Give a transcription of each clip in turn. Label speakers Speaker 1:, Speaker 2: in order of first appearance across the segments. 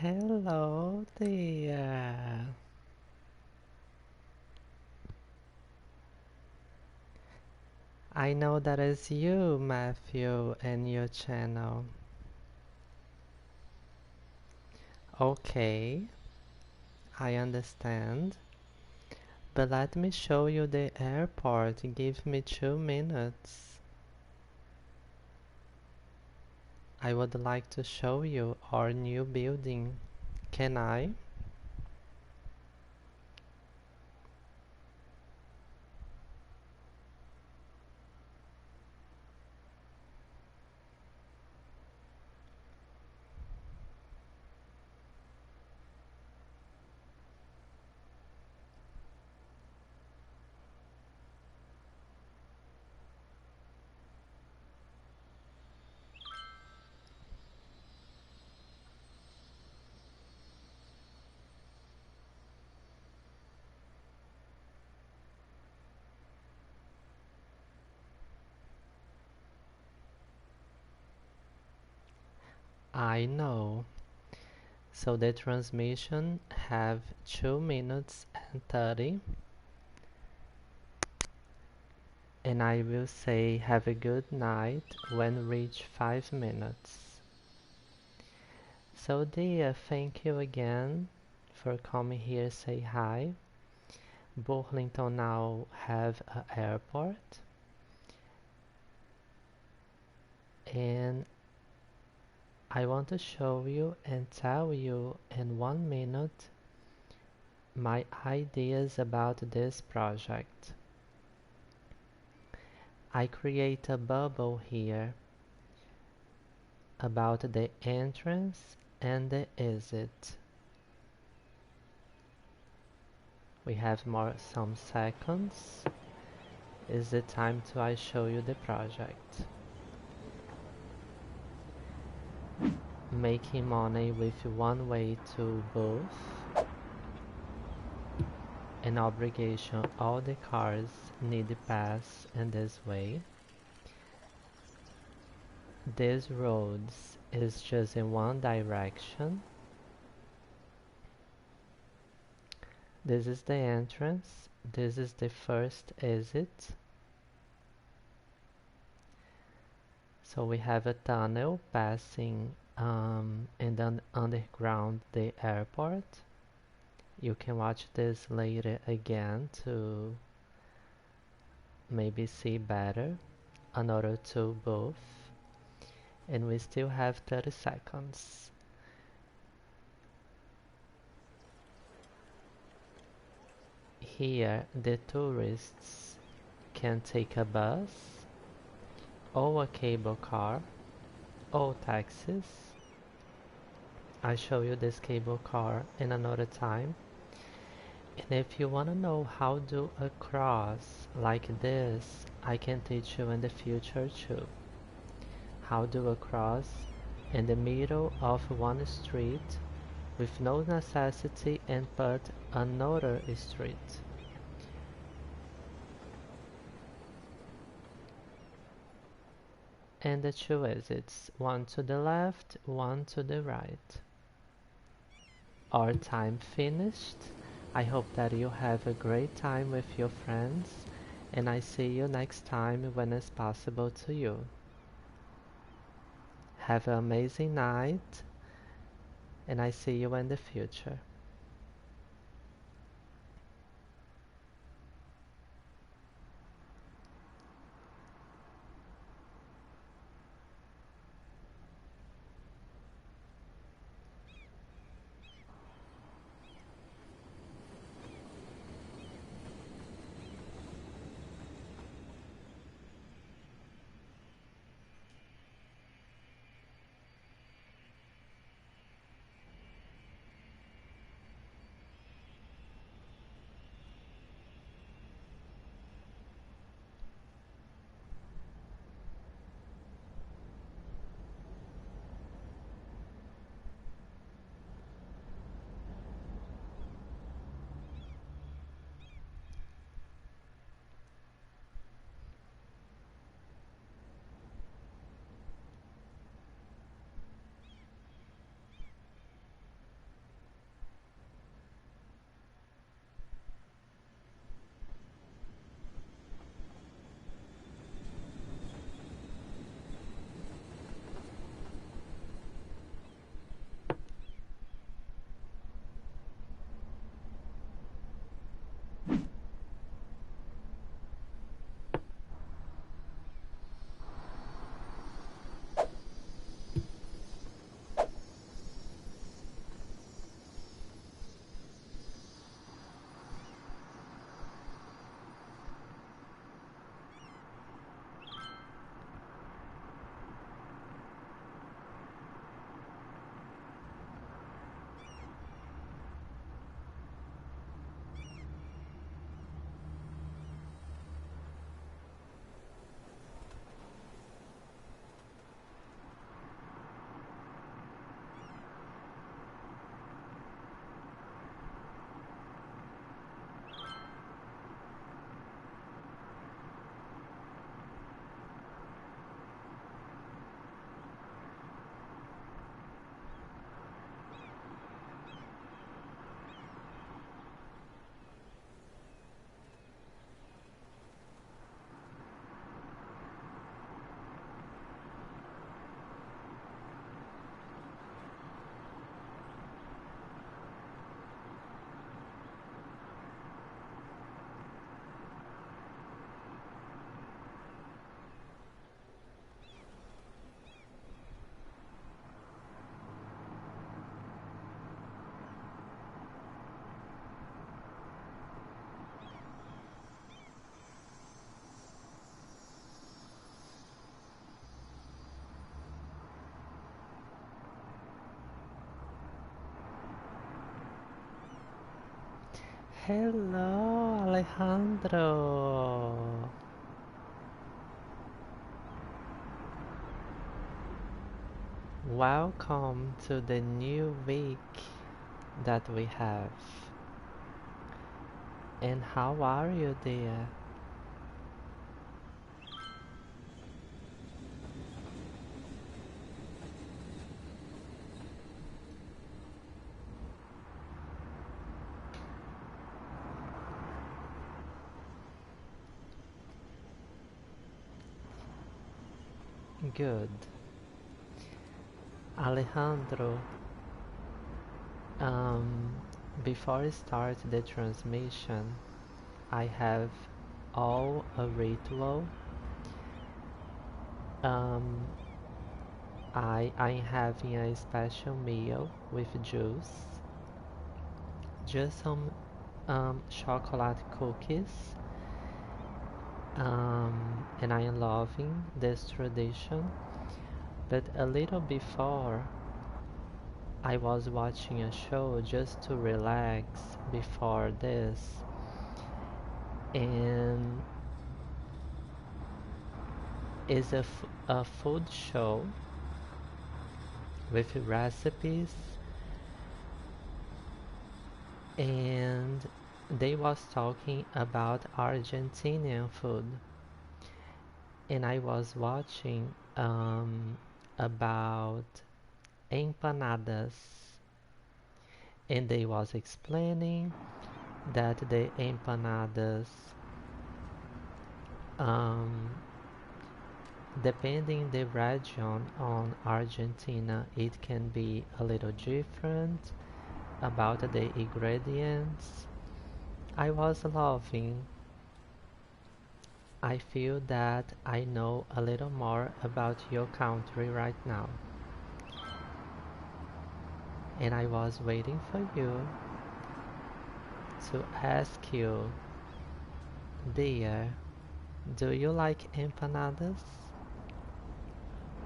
Speaker 1: Hello there. I know that is you, Matthew, and your channel. Okay, I understand. But let me show you the airport. Give me 2 minutes. I would like to show you our new building. Can I? I know. So the transmission have 2 minutes and 30, and I will say have a good night when reach 5 minutes. So dear, thank you again for coming here, say hi. Burlington now have an airport, and I want to show you and tell you in 1 minute my ideas about this project. I create a bubble here about the entrance and the exit. We have some seconds. Is the time to I show you the project. Making money with one way to both. An obligation all the cars need to pass in this way. This roads is just in one direction. This is the entrance. This is the first exit. So we have a tunnel passing and then underground the airport. You can watch this later again to maybe see better. Another two both. And we still have 30 seconds. Here the tourists can take a bus or a cable car or taxis. I'll show you this cable car in another time. And if you want to know how to do a cross like this, I can teach you in the future too. How to do a cross in the middle of one street with no necessity and put another street. And the two exits, one to the left, one to the right. Our time finished. I hope that you have a great time with your friends, and I see you next time when it's possible to you. Have an amazing night, and I see you in the future. Hello, Alejandro. Welcome to the new week that we have. And how are you, dear? Good. Alejandro, um, before I start the transmission, I have all a ritual. Um, I'm having a special meal with juice, just some chocolate cookies, and I am loving this tradition. But a little before, I was watching a show just to relax before this, and it's a food show with recipes, and they was talking about Argentinian food, and I was watching about empanadas, and they was explaining that the empanadas, um, depending the region on Argentina, it can be a little different about the ingredients. I was loving. I feel that I know a little more about your country right now. And I was waiting for you to ask you, dear, do you like empanadas?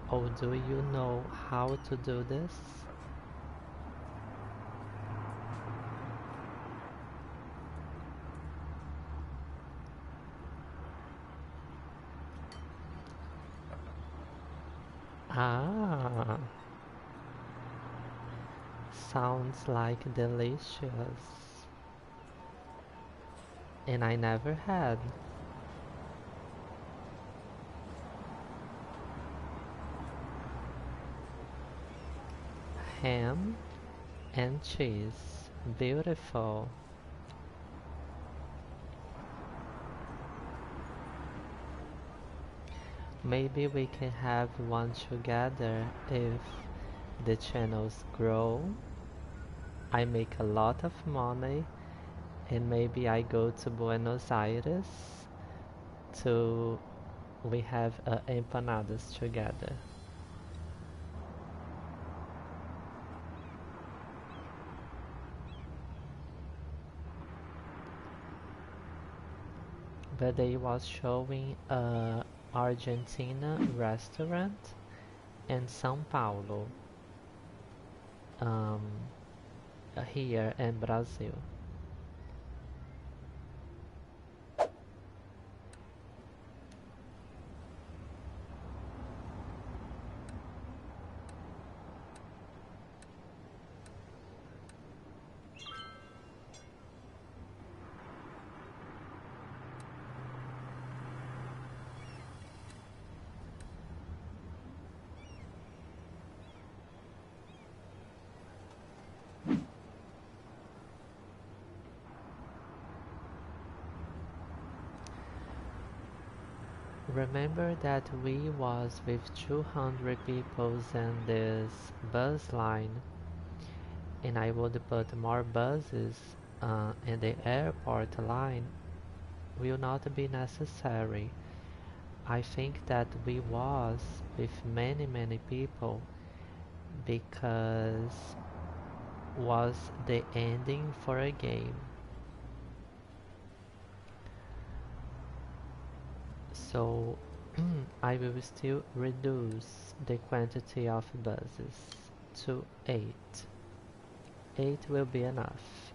Speaker 1: Or do you know how to do this? Ah, sounds like delicious. And I never had. Ham and cheese. Beautiful. Maybe we can have one together if the channels grow. I make a lot of money and maybe I go to Buenos Aires to we have empanadas together. But they was showing a Argentina restaurant in São Paulo, um, here in Brazil. Remember that we was with 200 people in this bus line, and I would put more buses in the airport line will not be necessary. I think that we was with many people because was the ending for a game. So I will still reduce the quantity of buses to 8. 8 will be enough.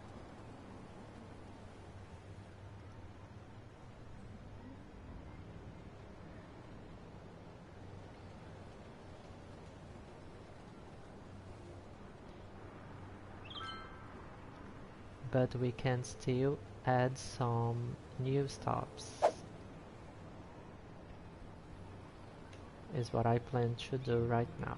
Speaker 1: but we can still add some new stops. Is what I plan to do right now.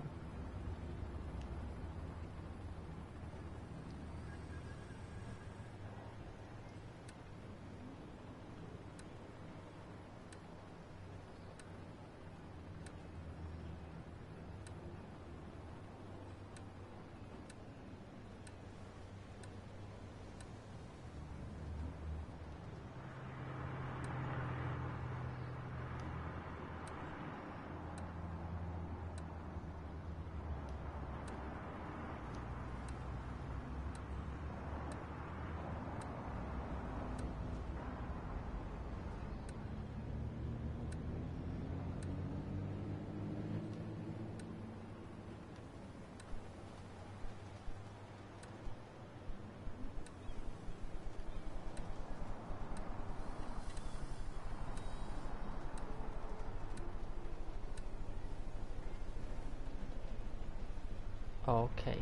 Speaker 1: Okay.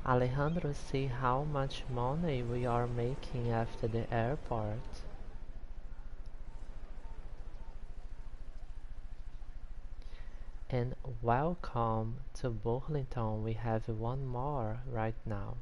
Speaker 1: Alejandro, see how much money we are making after the airport. And welcome to Burlington. We have one more right now.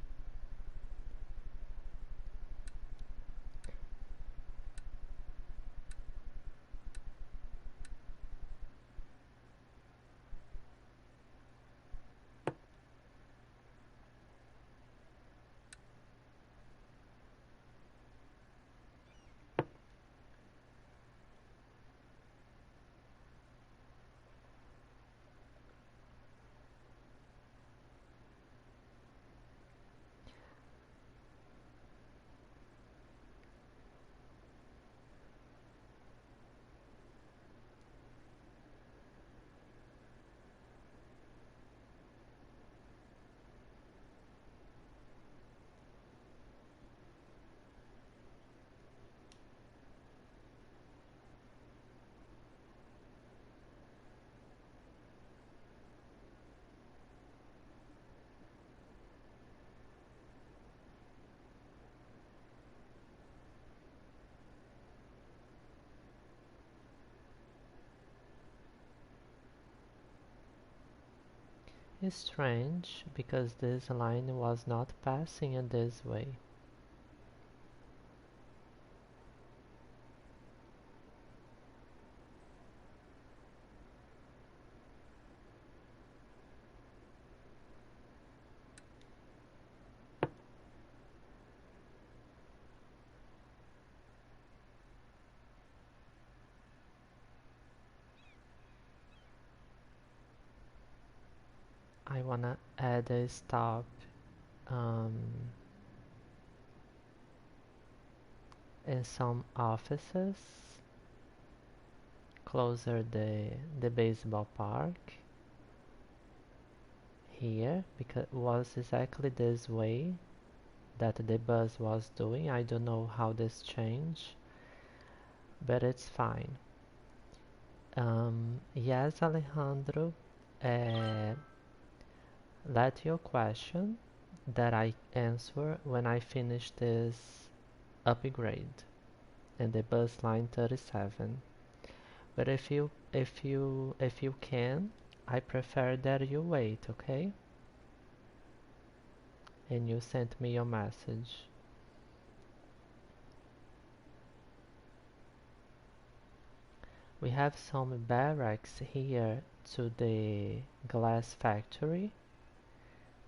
Speaker 1: It's strange because this line was not passing in this way. I wanna add a stop in some offices closer the baseball park here, because it was exactly this way that the bus was doing. I don't know how this changed, but it's fine. Yes, Alejandro, uh, let your question that I answer when I finish this upgrade in the bus line 37. But if you can, I prefer that you wait, okay? And you sent me your message. We have some barracks here to the glass factory.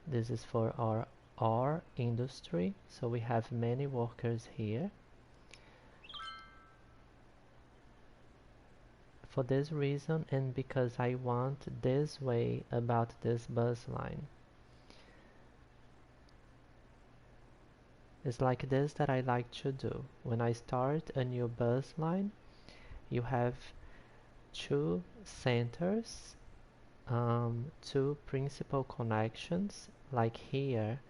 Speaker 1: This is for our industry, so we have many workers here. For this reason, and because I want this way about this bus line. It's like this that I like to do. When I start a new bus line, you have two centers, two principal connections, like here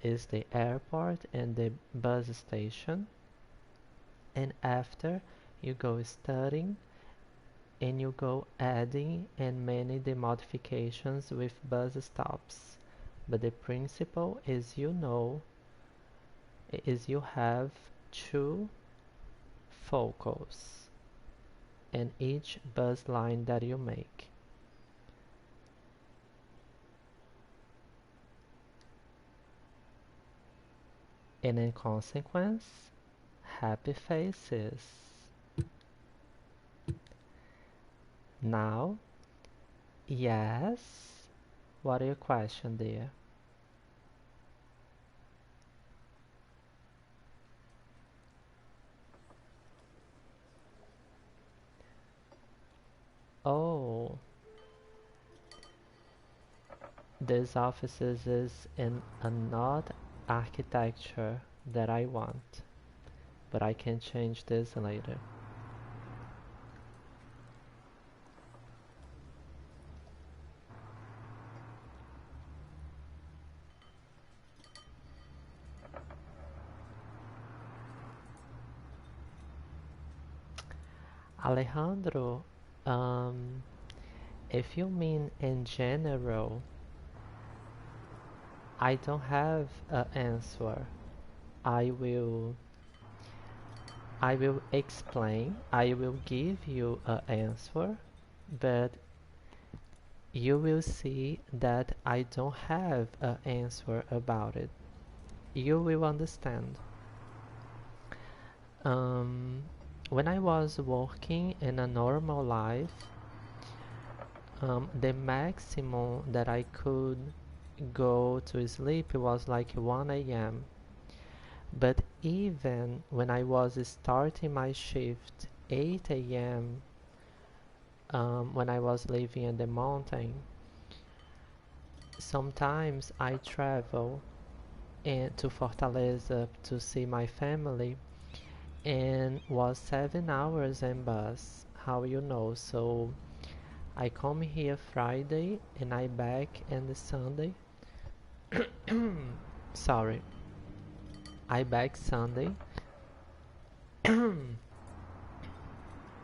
Speaker 1: is the airport and the bus station, and after you go starting and you go adding and many the modifications with bus stops. But the principle is you have two focals in each bus line that you make. And in consequence, happy faces. Now, yes, what are your question there? Oh, this offices is in a not architecture that I want, but I can change this later. Alejandro, um, if you mean in general, I don't have an answer. I will I will explain, I will give you an answer, but you will see that I don't have an answer about it. You will understand. Um, when I was working in a normal life, the maximum that I could go to sleep was like 1 a.m. But even when I was starting my shift 8 a.m., when I was living in the mountain, sometimes I travel to Fortaleza to see my family and was 7 hours in bus. How you know? So I come here Friday and I back on the Sunday. Sorry, I back Sunday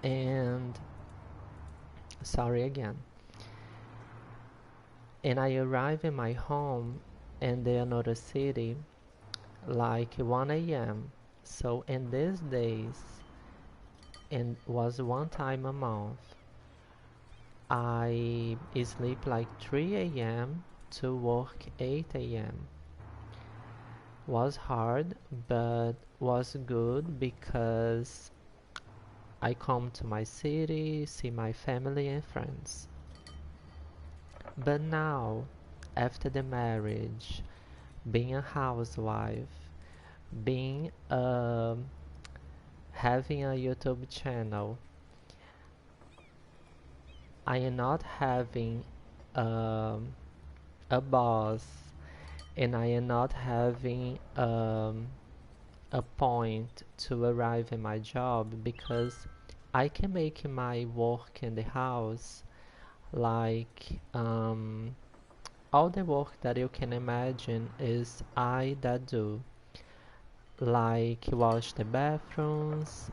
Speaker 1: and sorry again. And I arrive in my home in the another city like 1 a.m. So in these days, and was one time a month, I sleep like 3 a.m. to work 8 a.m. Was hard, but was good because I come to my city, see my family and friends. But now, after the marriage, being a housewife, being having a YouTube channel, I am not having um, a boss, and I am not having a point to arrive in my job because I can make my work in the house like all the work that you can imagine is I that do, like wash the bathrooms,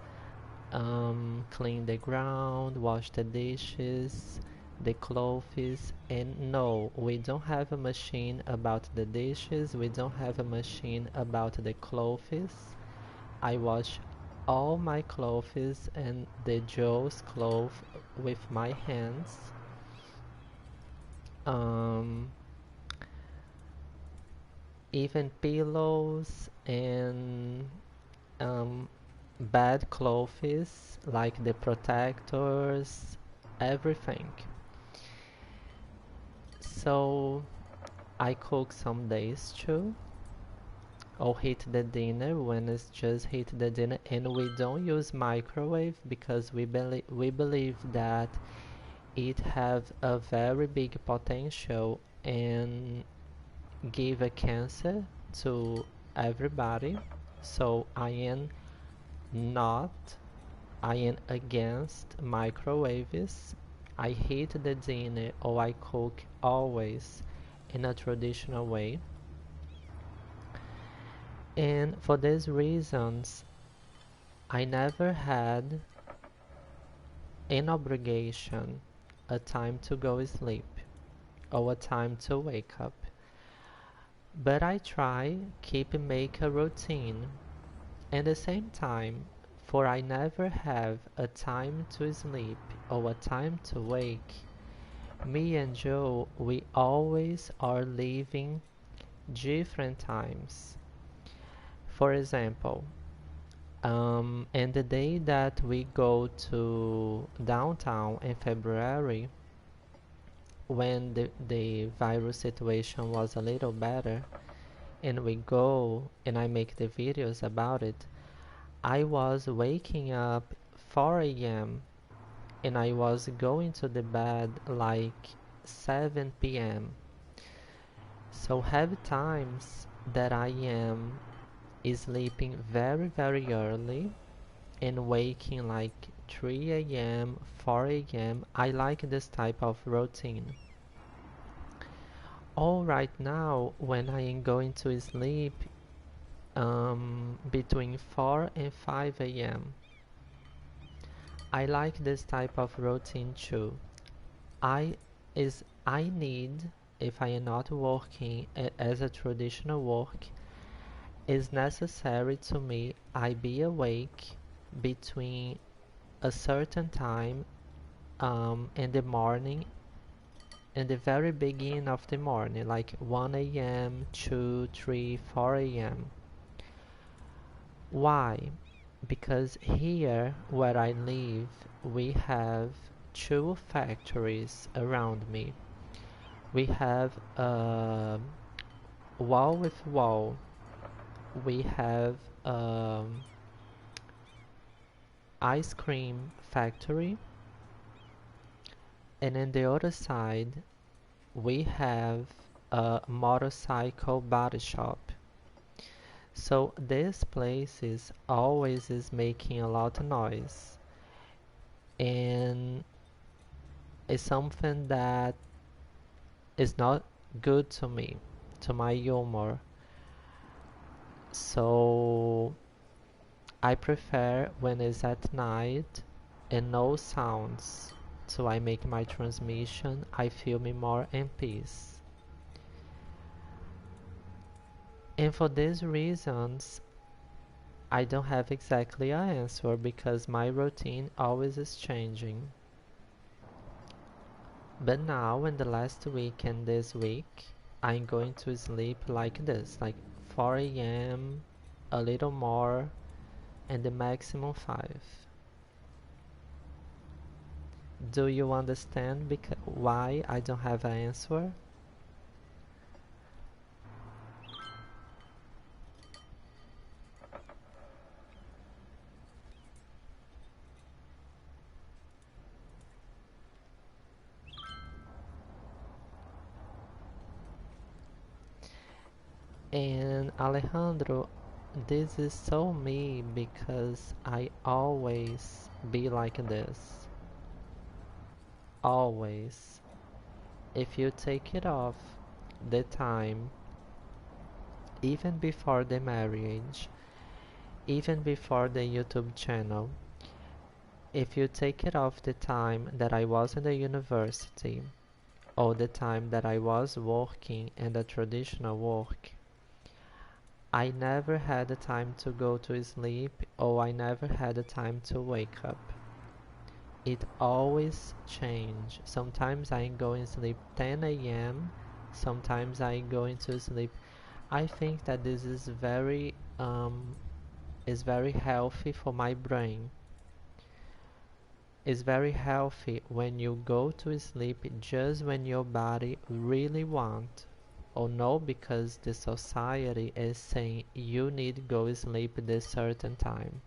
Speaker 1: clean the ground, wash the dishes, the clothes, and no, we don't have a machine about the dishes, we don't have a machine about the clothes. I wash all my clothes and the Joe's clothes with my hands. Um, Even pillows and um, bad clothes like the protectors, everything. So I cook some days too. Or heat the dinner when it's just heat the dinner, and we don't use microwave because we believe that it have a very big potential and give a cancer to everybody. So not, I am against microwaves. I heat the dinner or I cook always in a traditional way. And for these reasons, I never had an obligation, a time to go sleep, or a time to wake up. But I try keep make a routine at the same time, for I never have a time to sleep or a time to wake. Me and Joe, we always are living different times. For example, and the day that we go to downtown in February, when the virus situation was a little better, and we go and I make the videos about it, I was waking up 4 a.m. and I was going to the bed like 7 p.m. So have times that I am sleeping very very early and waking like 3 a.m., 4 a.m. I like this type of routine. All right now, when I am going to sleep between 4 and 5 a.m., I like this type of routine too. I need, if I am not working as a traditional work, is necessary to me I be awake between a certain time in the morning, in the very beginning of the morning, like 1 a.m., 2, 3, 4 a.m. Why? Because here where I live, we have two factories around me. We have wall with wall. We have ice cream factory, and on the other side we have a motorcycle body shop. So this place is always is making a lot of noise, and it's something that is not good to me, to my humor. So I prefer when it's at night and no sounds. So I make my transmission, I feel me more in peace. And for these reasons, I don't have exactly an answer because my routine always is changing. But now in the last week and this week, I'm going to sleep like this, like 4 a.m., a little more, and the maximum 5. Do you understand why I don't have an answer? And Alejandro, this is so me because I always be like this. Always. If you take it off the time, even before the marriage, even before the YouTube channel, if you take it off the time that I was in the university, or the time that I was working in the traditional work, I never had the time to go to sleep, or I never had the time to wake up. It always change. Sometimes I go and sleep 10 a.m. Sometimes I go to sleep. I think that this is very healthy for my brain. It's very healthy when you go to sleep just when your body really wants, or no, because the society is saying you need to go sleep this certain time.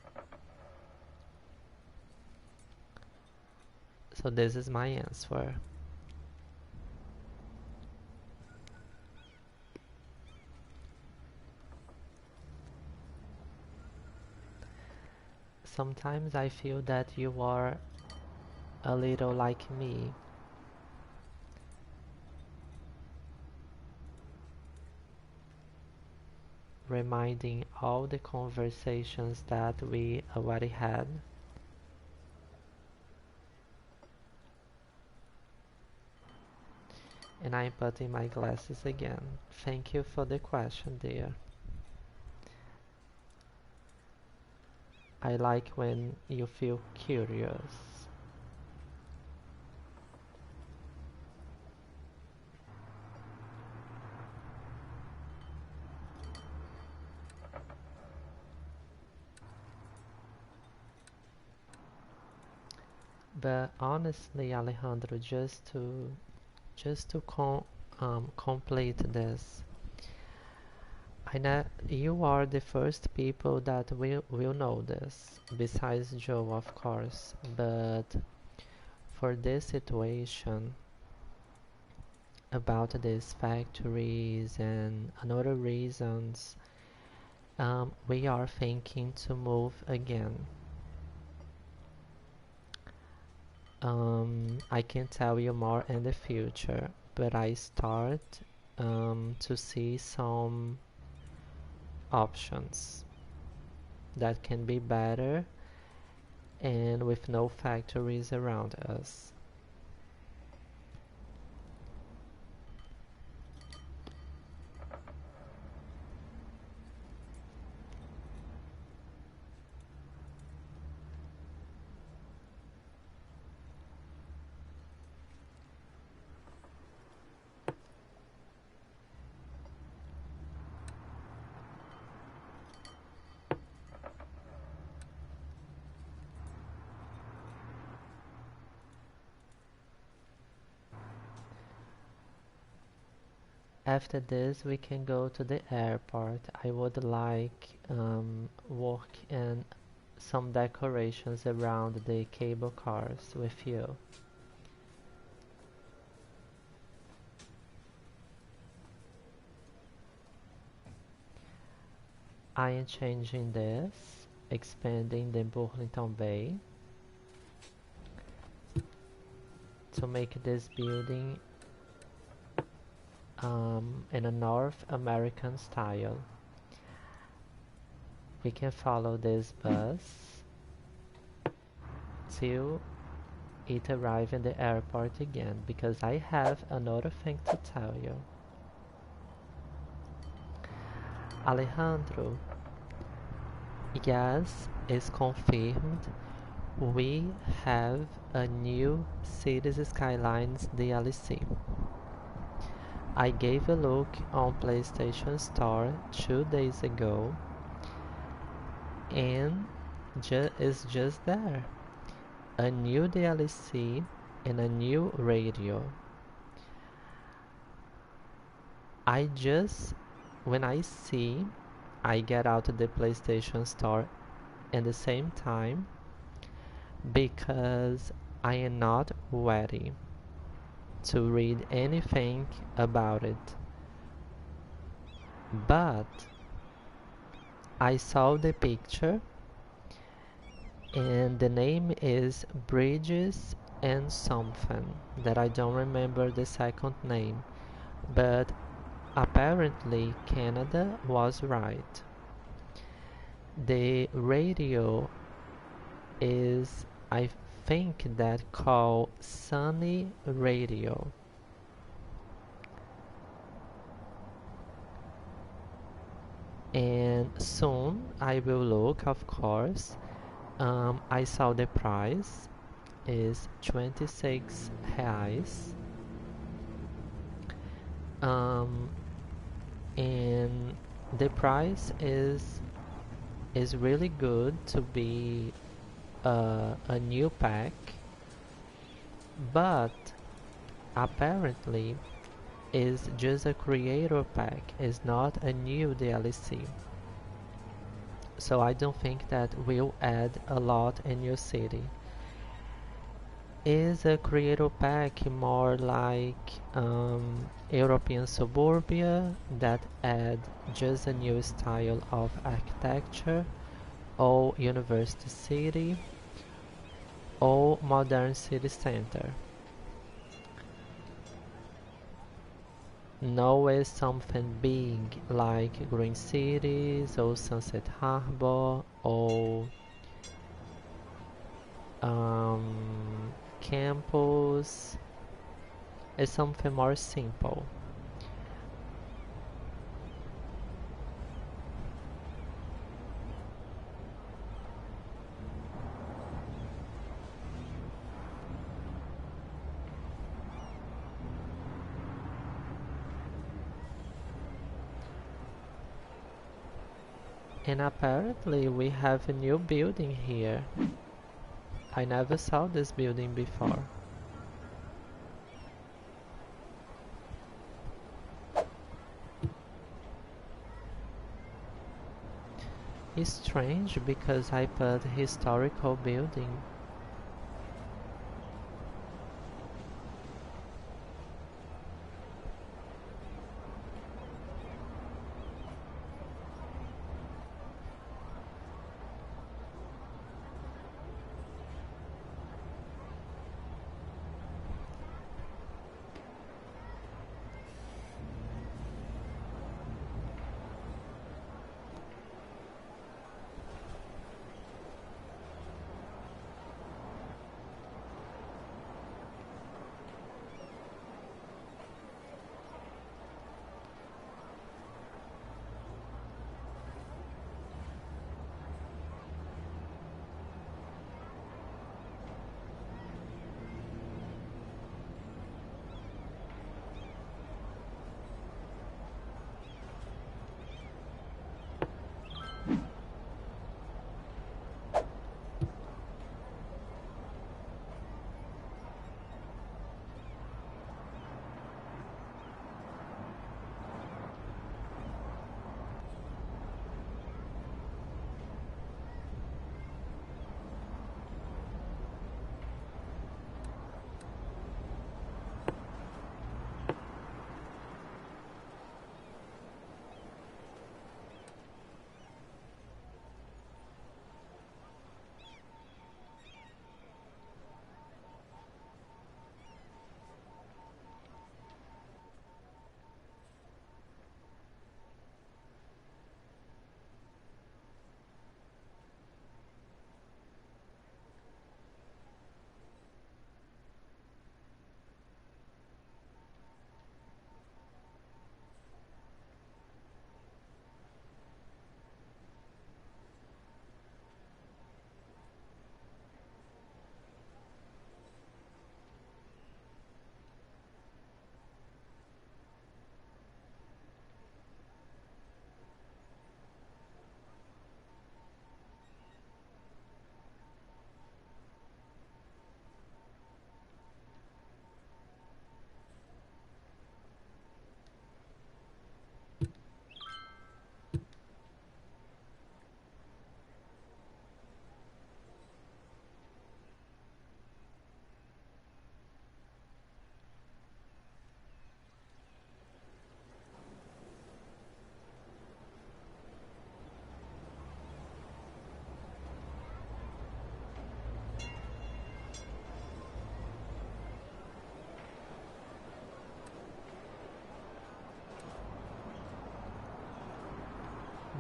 Speaker 1: So this is my answer. Sometimes I feel that you are a little like me. Reminding all the conversations that we already had. And I'm putting my glasses again. Thank you for the question, dear. I like when you feel curious. But honestly, Alejandro, just to complete this, I know you are the first people that will know this, besides Joe, of course. But for this situation about these factories and other reasons, we are thinking to move again. I can tell you more in the future, but I start to see some options that can be better and with no factories around us. After this, we can go to the airport. I would like work in some decorations around the cable cars with you. I am changing this, expanding the Burlington Bay to make this building in a North American style. We can follow this bus till it arrives in the airport again, because I have another thing to tell you. Alejandro, yes, it's confirmed. We have a new Cities Skylines DLC. I gave a look on PlayStation Store 2 days ago, and it's just there. A new DLC and a new radio. When I get out of the PlayStation Store at the same time, because I am not ready to read anything about it. But I saw the picture and the name is Bridges and something that I don't remember the second name, but apparently Canada was right. The radio is, I think, that called Sunny Radio. And soon I will look, of course. I saw the price is 26 reais. And the price is really good to be a new pack, but apparently is just a creator pack, is not a new DLC. So I don't think that will add a lot in your city. Is a creator pack more like European suburbia that add just a new style of architecture, or university city, or modern city center? No, is something big like Green Cities or Sunset Harbor or campus It's something more simple. And apparently we have a new building here. I never saw this building before. It's strange because I put historical building.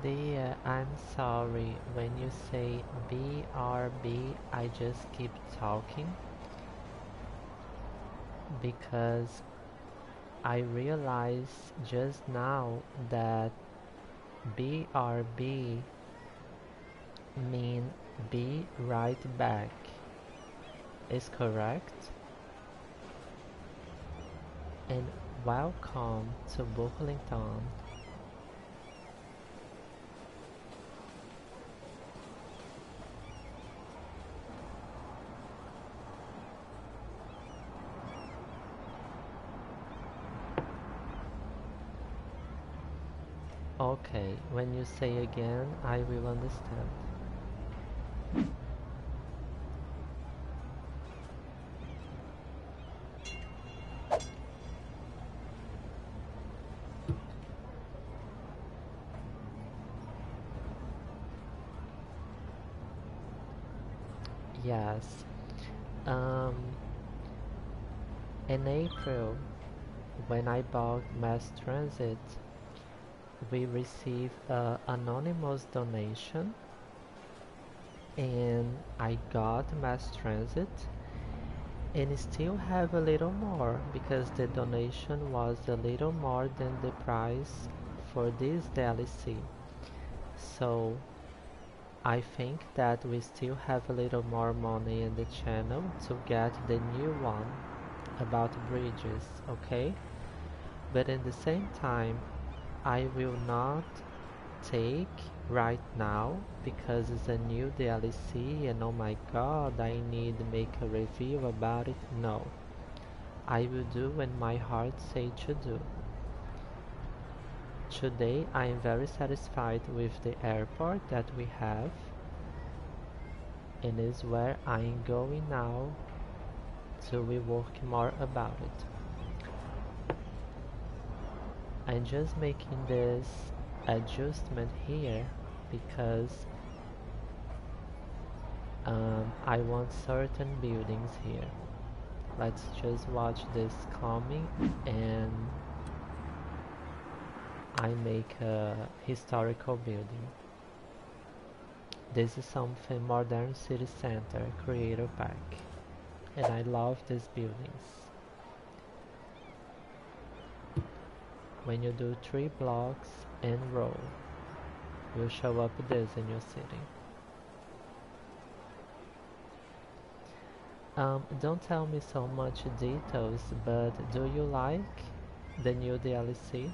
Speaker 1: Dear, I'm sorry. When you say BRB, I just keep talking because I realized just now that BRB mean be right back. Is correct? And welcome to Burlington. Okay, when you say again, I will understand. Yes. Um, in April, when I bought mass transit, we received an anonymous donation – and I got mass transit, and still have a little more because the donation was a little more than the price for this DLC. So I think that we still have a little more money in the channel to get the new one about bridges, okay? But in the same time, I will not take right now because it's a new DLC and oh my god, I need to make a review about it. No, I will do when my heart says to do. Today I am very satisfied with the airport that we have, and is where I am going now to we work more about it. I'm just making this adjustment here because I want certain buildings here. Let's just watch this coming and I make a historical building. This is something modern city center creator pack and I love these buildings. When you do 3 blocks and roll, will show up this in your city. Don't tell me so much details, but do you like the new DLC?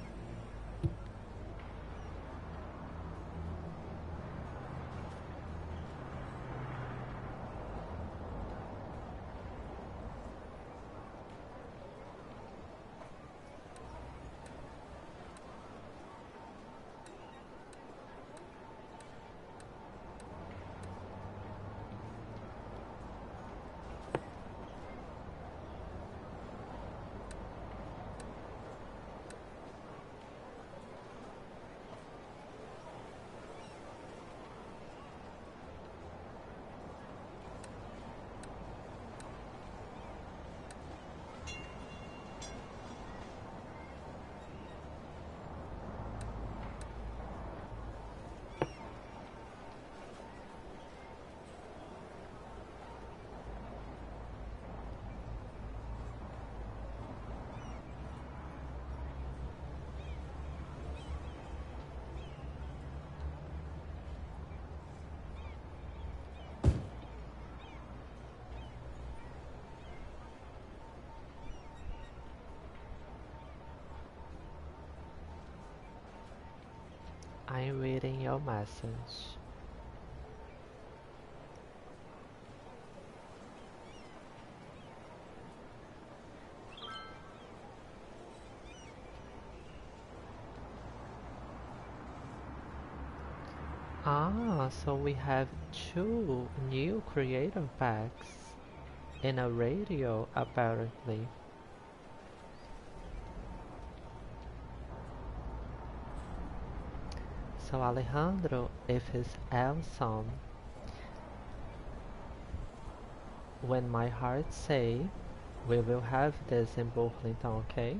Speaker 1: I'm reading your message. Ah, so we have 2 new creative packs and a radio apparently. So Alejandro, if it's awesome, when my heart say, we will have this in Burlington, okay?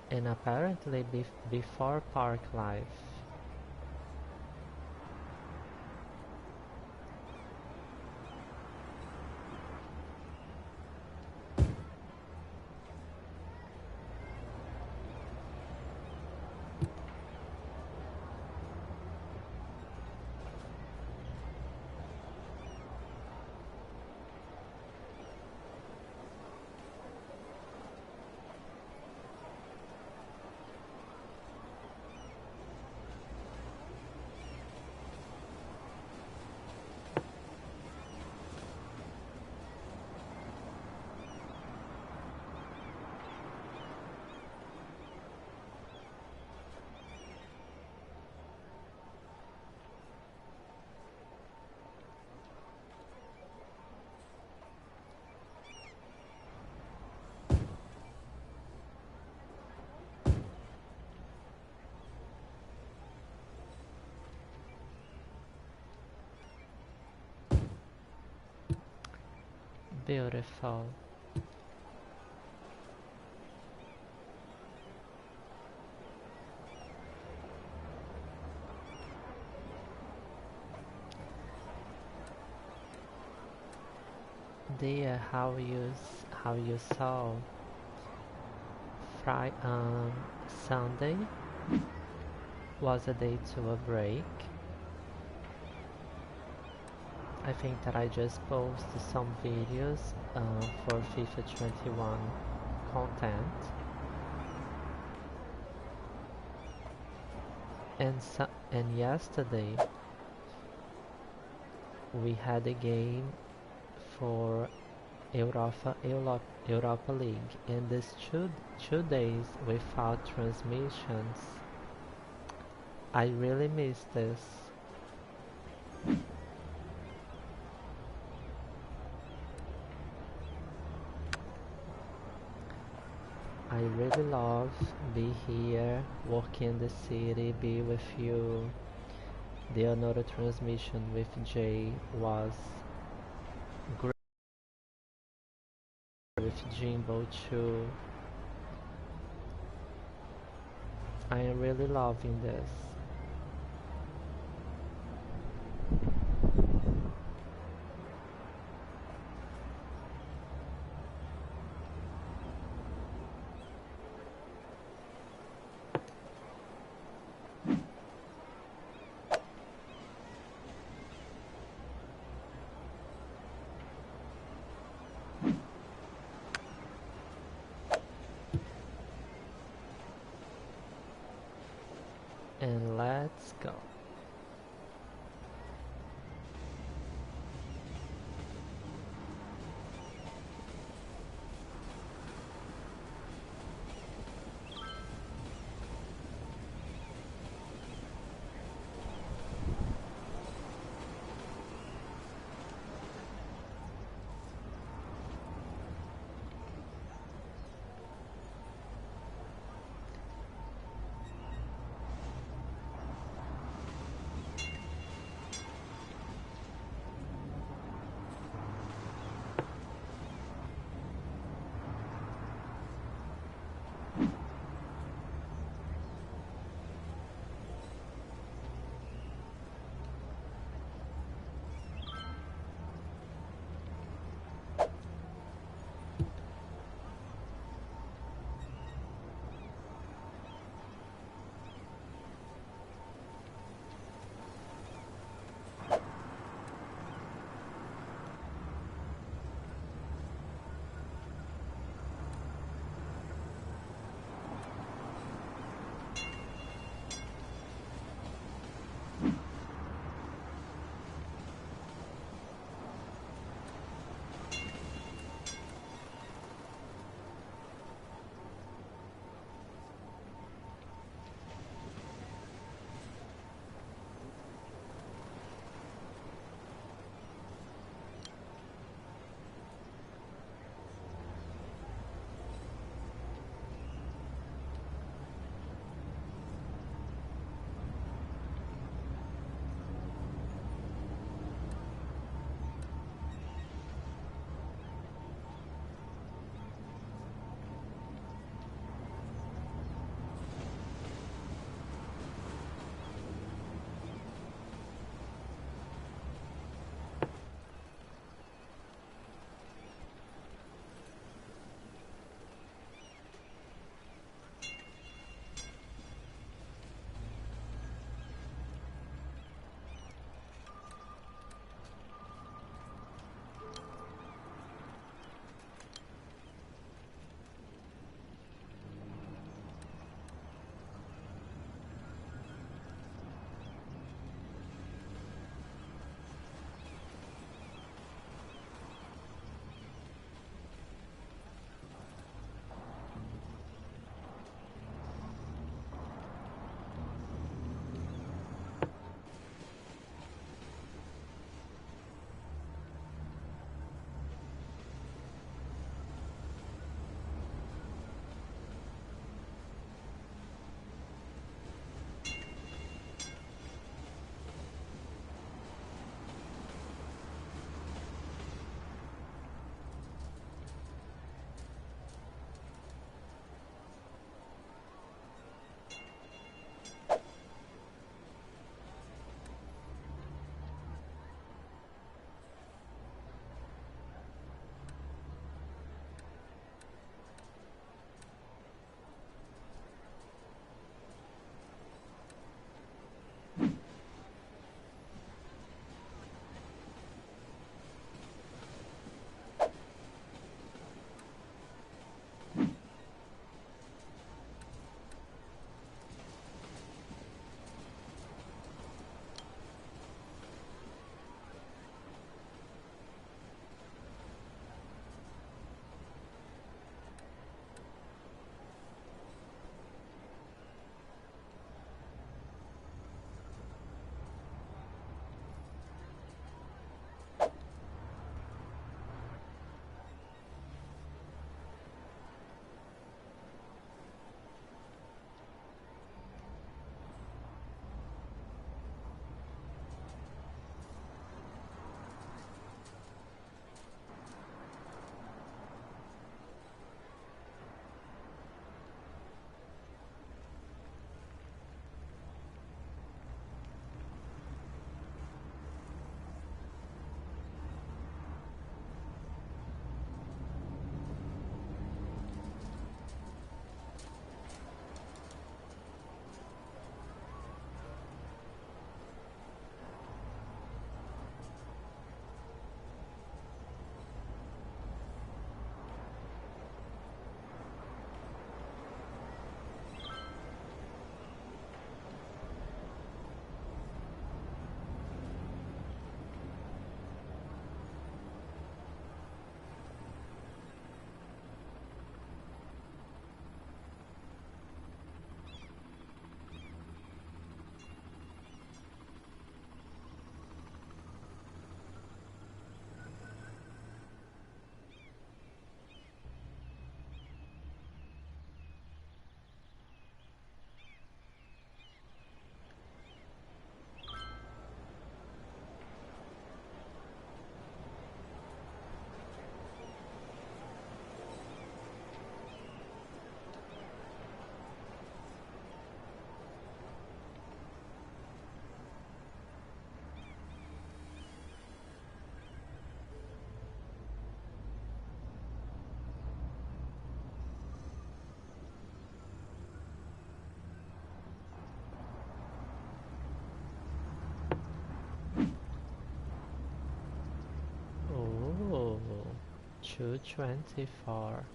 Speaker 1: And apparently before Park Life. Beautiful. Dear, how you saw Sunday was a day to a break. I think that I just posted some videos for FIFA 21 content, and yesterday we had a game for Europa League, and these two days without transmissions, I really miss this. I really love be here, work in the city, be with you. The another transmission with Jay was great, with Jimbo too. I am really loving this. And let's go. 224.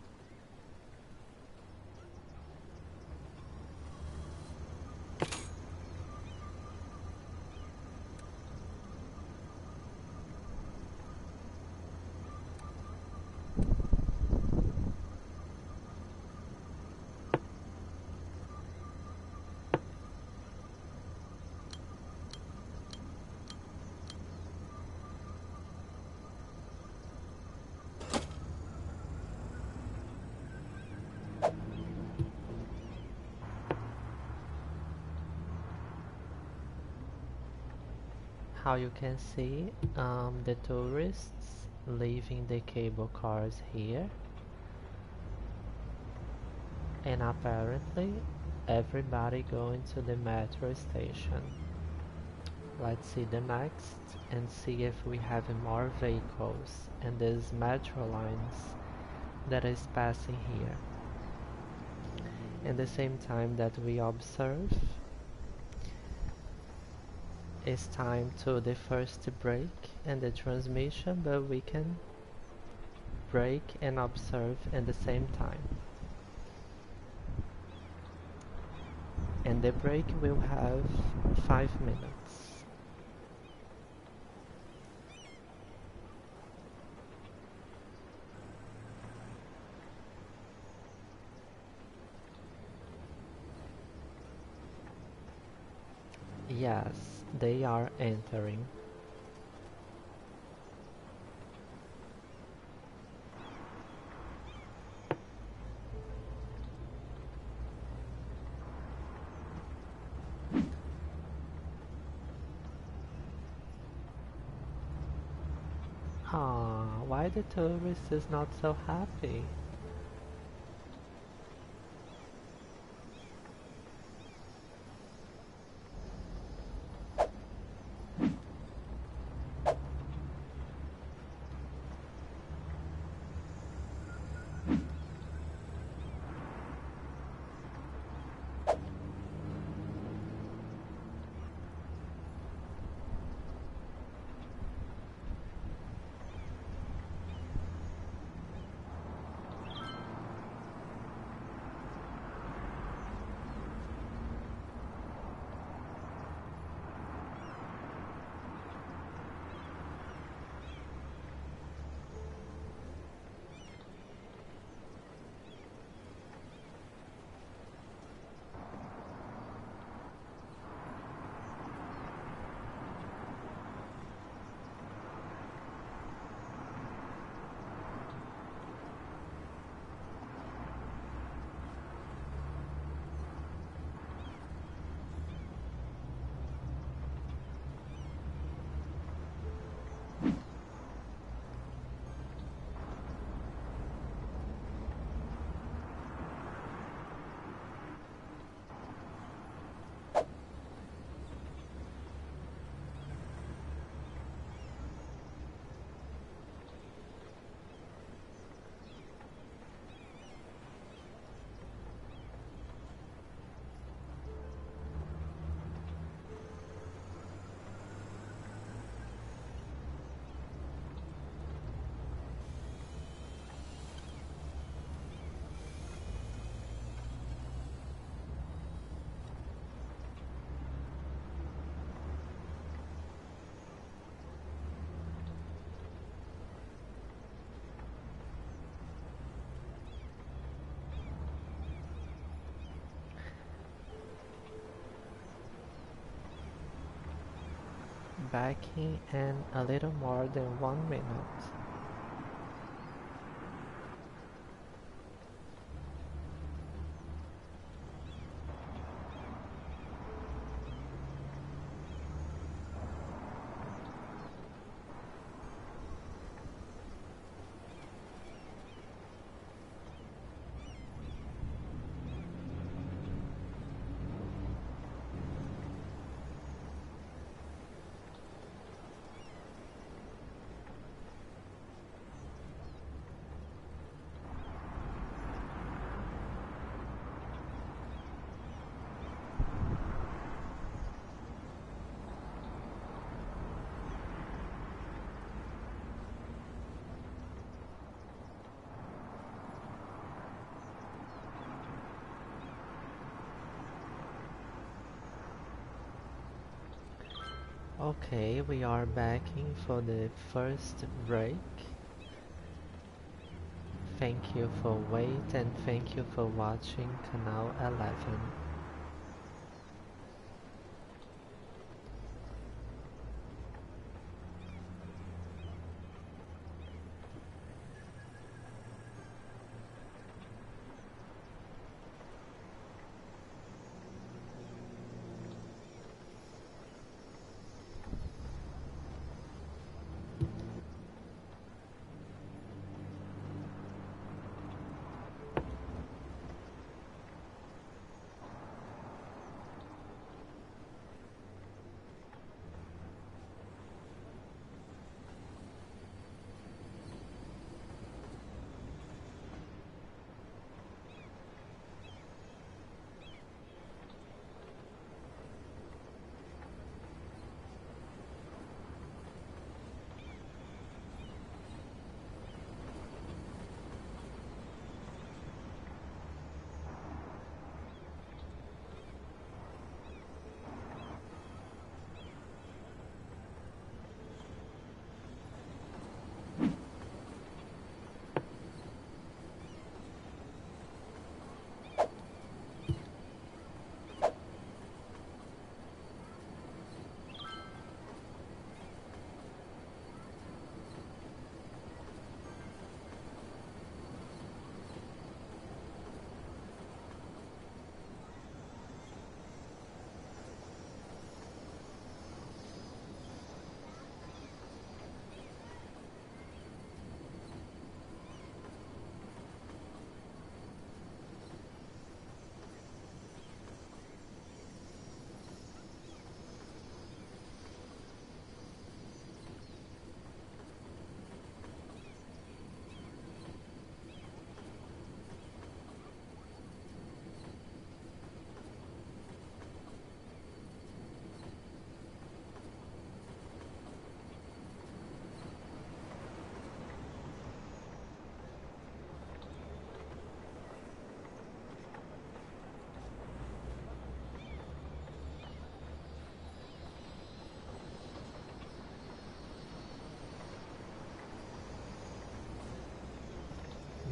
Speaker 1: How you can see, the tourists leaving the cable cars here, and apparently everybody going to the metro station. Let's see the next and see if we have more vehicles and these metro lines that is passing here. At the same time that we observe, it's time to the first break and the transmission, but we can break and observe at the same time. And the break will have 5 minutes. Yes, they are entering. Ah, why the tourist is not so happy? Backing in a little more than 1 minute. Okay, we are backing for the first break. Thank you for wait and thank you for watching Canal 11.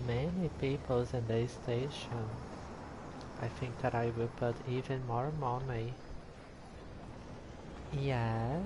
Speaker 1: Many peoples in the station. I think that I will put even more money. Yes.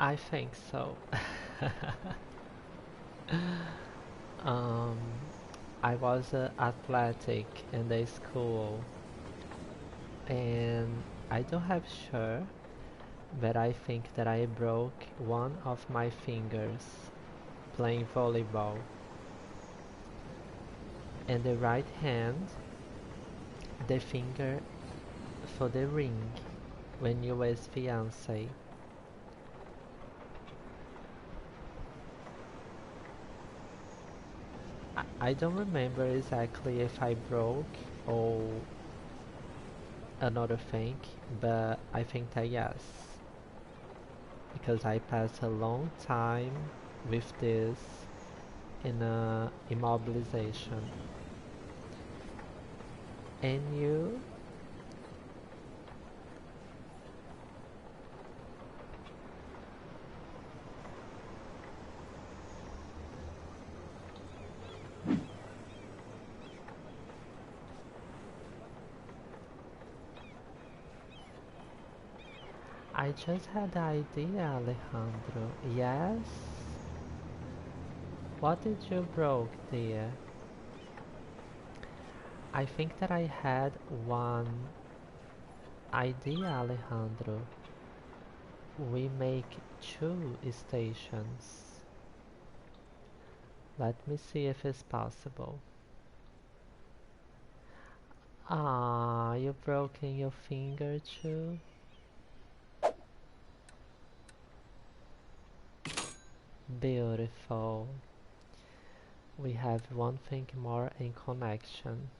Speaker 1: I think so. um, I was athletic in the school, and I don't have sure, but I think that I broke one of my fingers playing volleyball. And the right hand, the finger for the ring when you was fiance. I don't remember exactly if I broke or another thing, but I think that yes, because I passed a long time with this in a immobilization. And you? I just had the idea, Alejandro. Yes? What did you broke, dear? I think that I had one idea, Alejandro. We make two stations. Let me see if it's possible. Ah, you broken your finger too? Beautiful. We have one thing more in connection.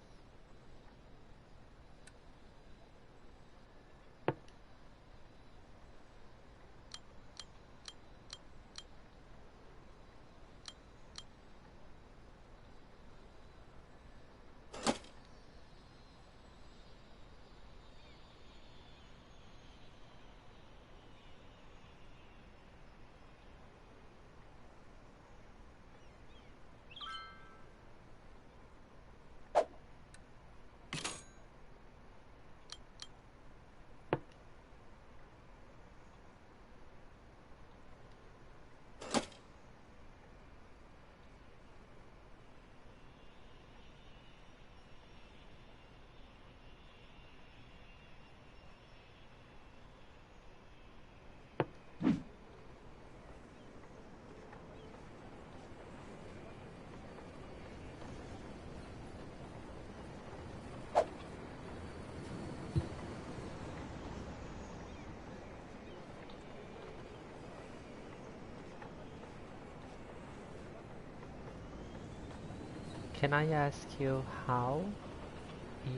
Speaker 1: Can I ask you how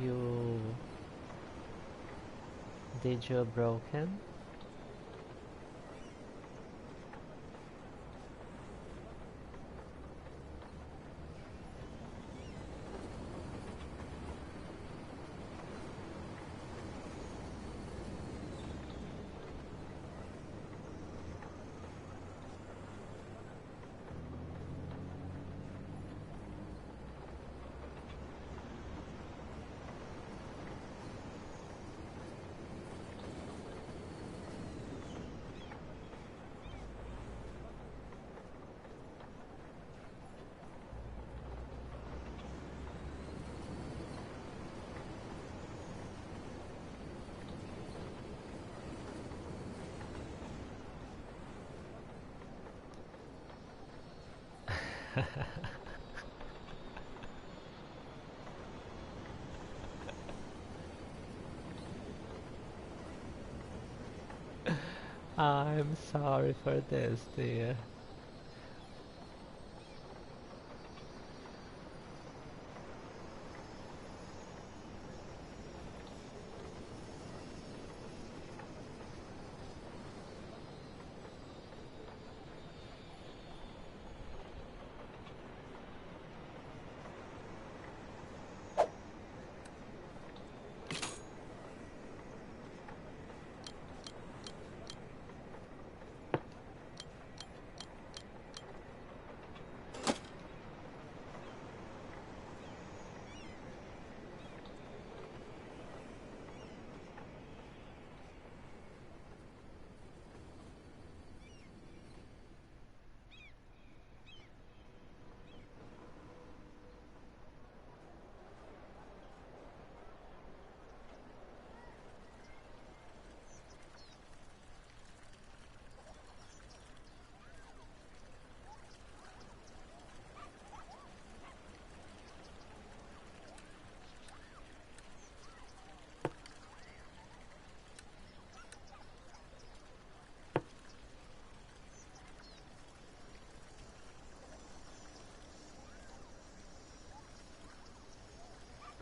Speaker 1: you did you broken? I'm sorry for this, dear.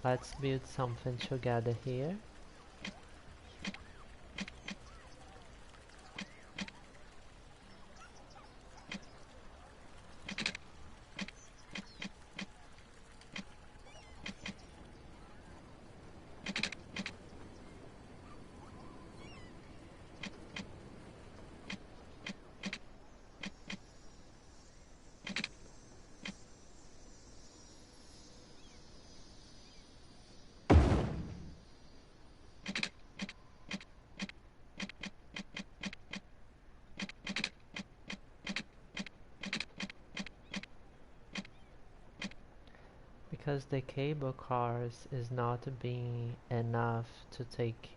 Speaker 1: Let's build something together here. Because the cable cars is not being enough to take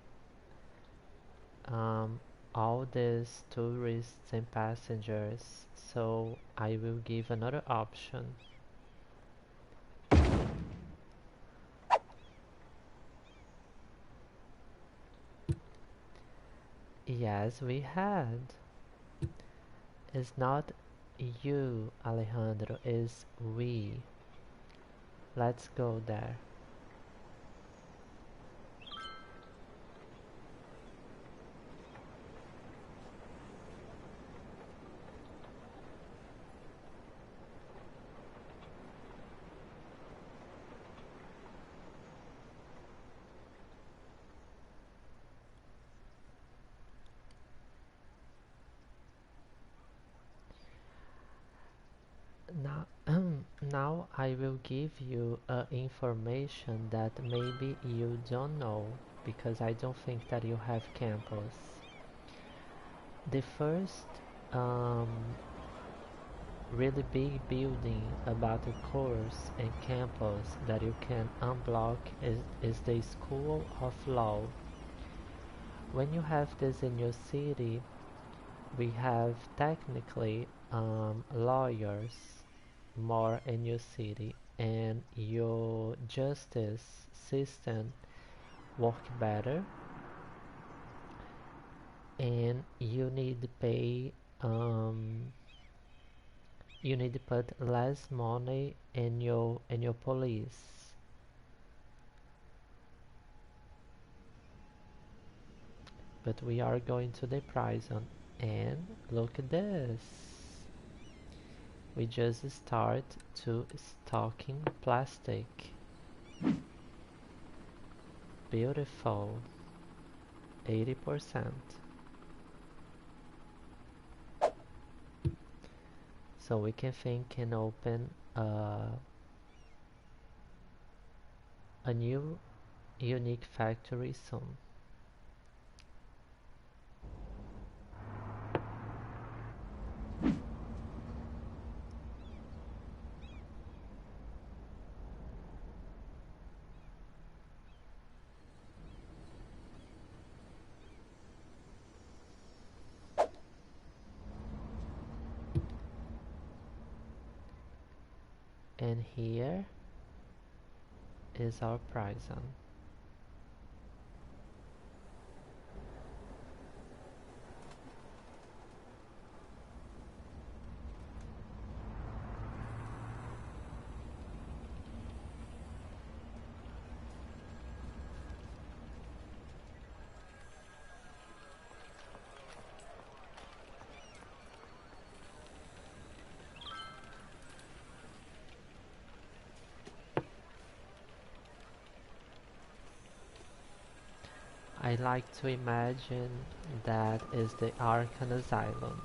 Speaker 1: um, all these tourists and passengers, so I will give another option. Yes, we had. It's not You, Alejandro, is we. Let's go there. Now, now I will give you information that maybe you don't know because I don't think that you have campus. The first um, really big building about the course and campus that you can unblock is the School of Law. When you have this in your city, we have technically lawyers more in your city and your justice system work better and um, you need to put less money in your police. But we are going to the prison and look at this. We just start to stocking plastic. Beautiful. 80%. So we can think and open a new unique factory soon. And here is our prison. I like to imagine that is the Arkham Asylum.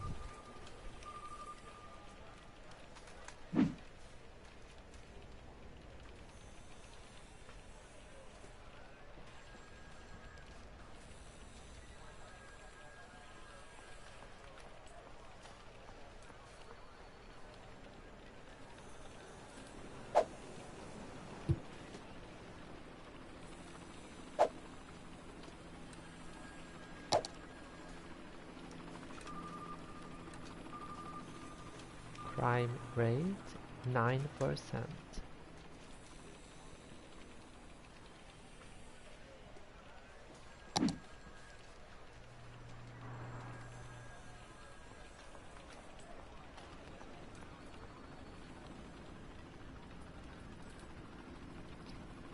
Speaker 1: Crime rate 9%.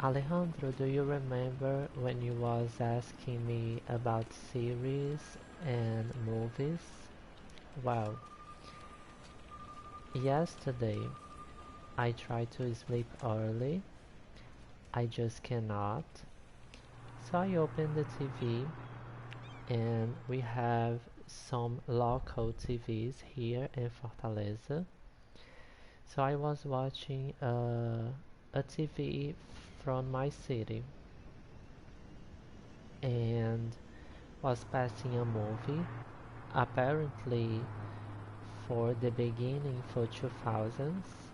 Speaker 1: Alejandro, do you remember when you was asking me about series and movies? Well, yesterday I tried to sleep early. I just cannot. So I opened the TV and we have some local TVs here in Fortaleza. So I was watching a TV from my city and was passing a movie apparently for the beginning for 2000s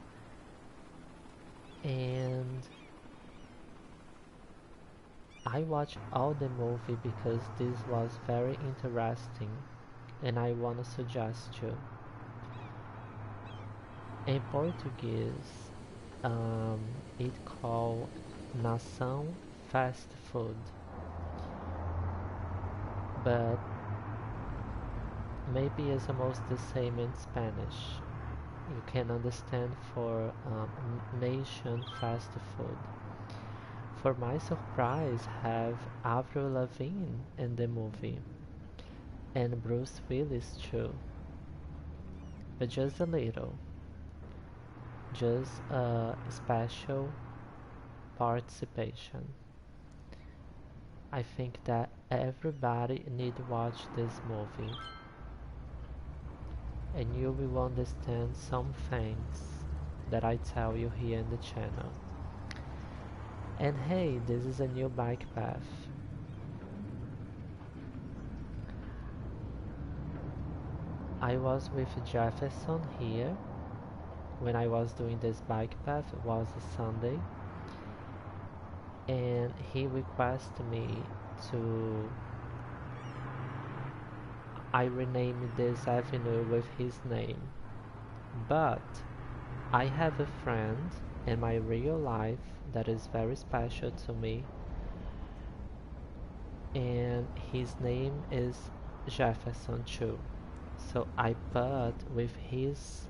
Speaker 1: and I watched all the movie because this was very interesting and I want to suggest you. In Portuguese, it called Nação Fast Food, but maybe it's almost the same in Spanish. you can understand for nation fast food. For my surprise, have Avril Lavigne in the movie, and Bruce Willis too, but just a little, just a special participation. I think that everybody need to watch this movie, and you will understand some things that I tell you here in the channel. And hey, this is a new bike path. I was with Jefferson here when I was doing this bike path. It was a Sunday, and he requested me to I rename this avenue with his name. But I have a friend in my real life that is very special to me, and his name is Jefferson too. So I put with his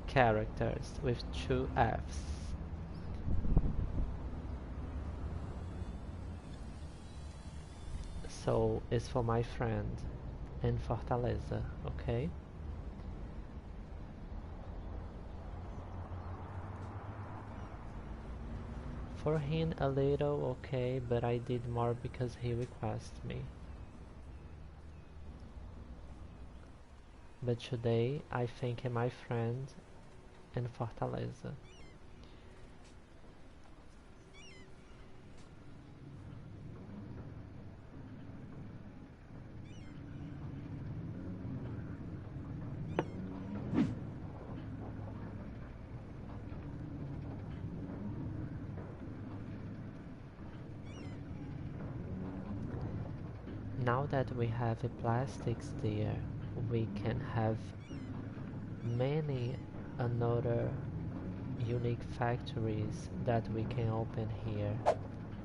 Speaker 1: characters with two F's. So it's for my friend in Fortaleza, okay? For him a little okay, but I did more because he requested me. But today I think my friend in Fortaleza. Now that we have plastics there, we can have many another unique factories that we can open here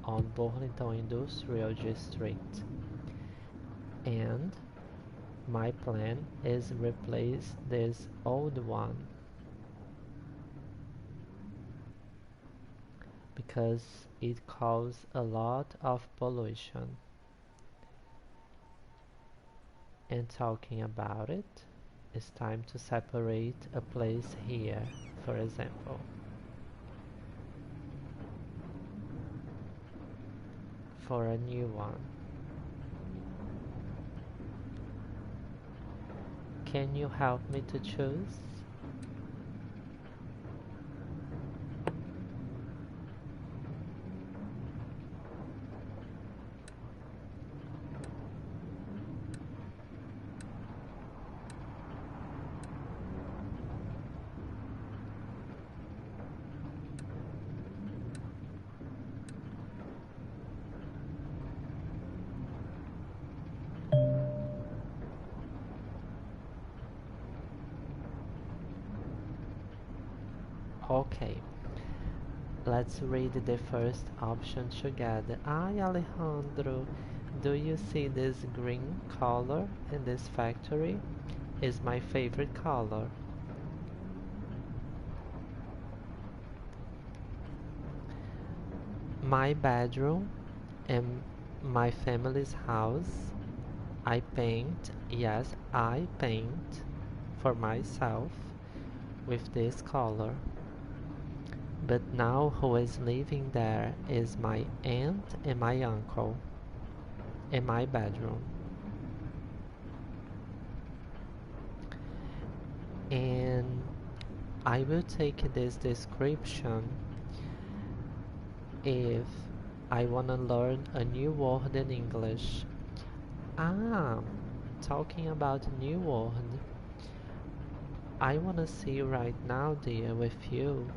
Speaker 1: on Burlington Industrial District. And my plan is replace this old one because it causes a lot of pollution. And talking about it, it's time to separate a place here, for example. For a new one. Can you help me to choose? Okay, let's read the first option together. Ay, Alejandro, do you see this green color in this factory? It's my favorite color. My bedroom and my family's house, I paint, yes, I paint for myself with this color. But now who is living there is my aunt and my uncle in my bedroom. And I will take this description if I wanna learn a new word in English. Ah, talking about new word, I wanna see right now, dear, with you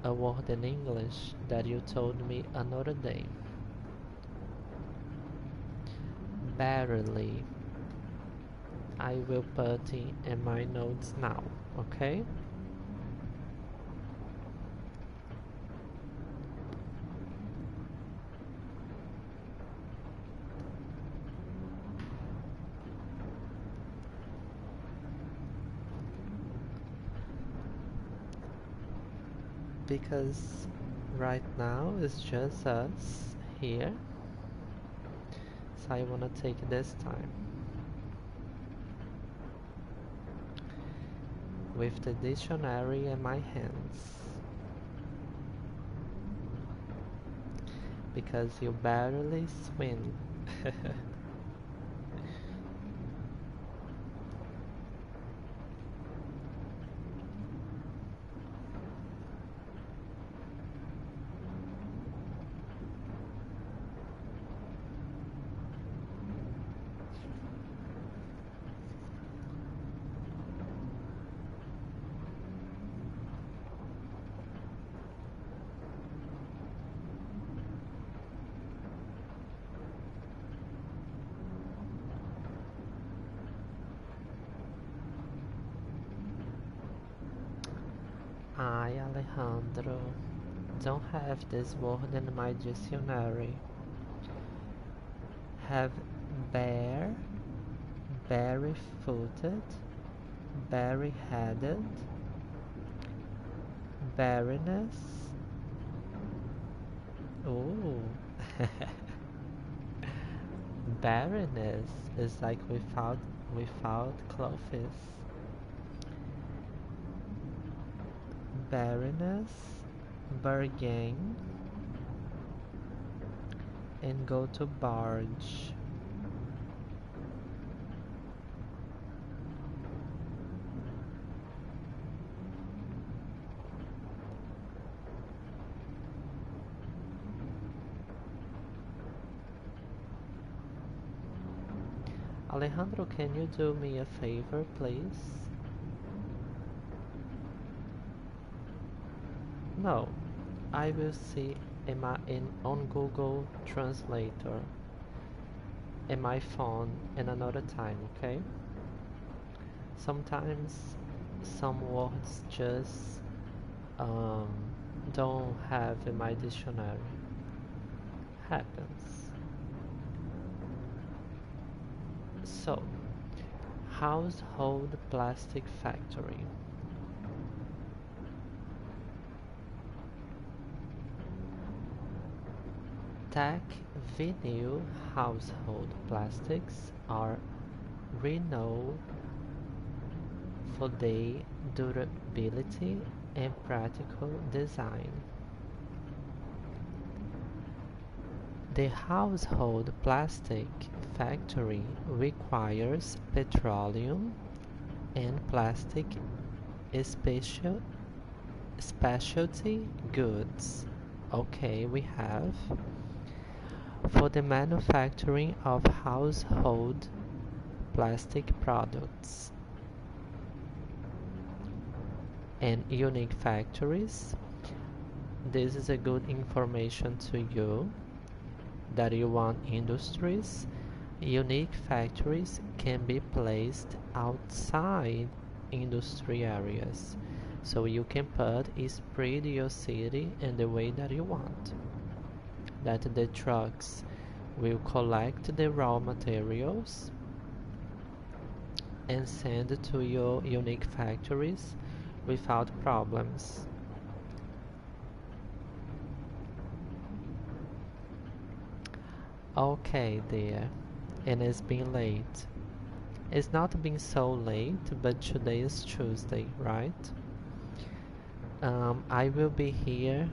Speaker 1: a word in English that you told me another day. Barely. I will put it in my notes now, okay? because right now it's just us here, so I wanna take this time with the dictionary in my hands, because you barely swim. I, Alejandro, don't have this word in my dictionary. Have bare, barefooted, bareheaded, barrenness. Ooh. Barrenness is like without clothes. Barrenness, bargain, and go to barge. Alejandro, can you do me a favor, please? No, I will see on Google Translator in my phone in another time, okay? Sometimes some words just don't have in my dictionary. Happens. So, household plastic factory. Tech vinyl household plastics are renowned for their durability and practical design. The household plastic factory requires petroleum and plastic specialty goods. Okay, we have for the manufacturing of household plastic products and unique factories. This is a good information to you that you want industries. Unique factories can be placed outside industry areas, so you can spread your city in the way that you want. That the trucks will collect the raw materials and send to your unique factories without problems. Okay, dear, and it's been late. It's not been so late, but today is Tuesday, right? I will be here.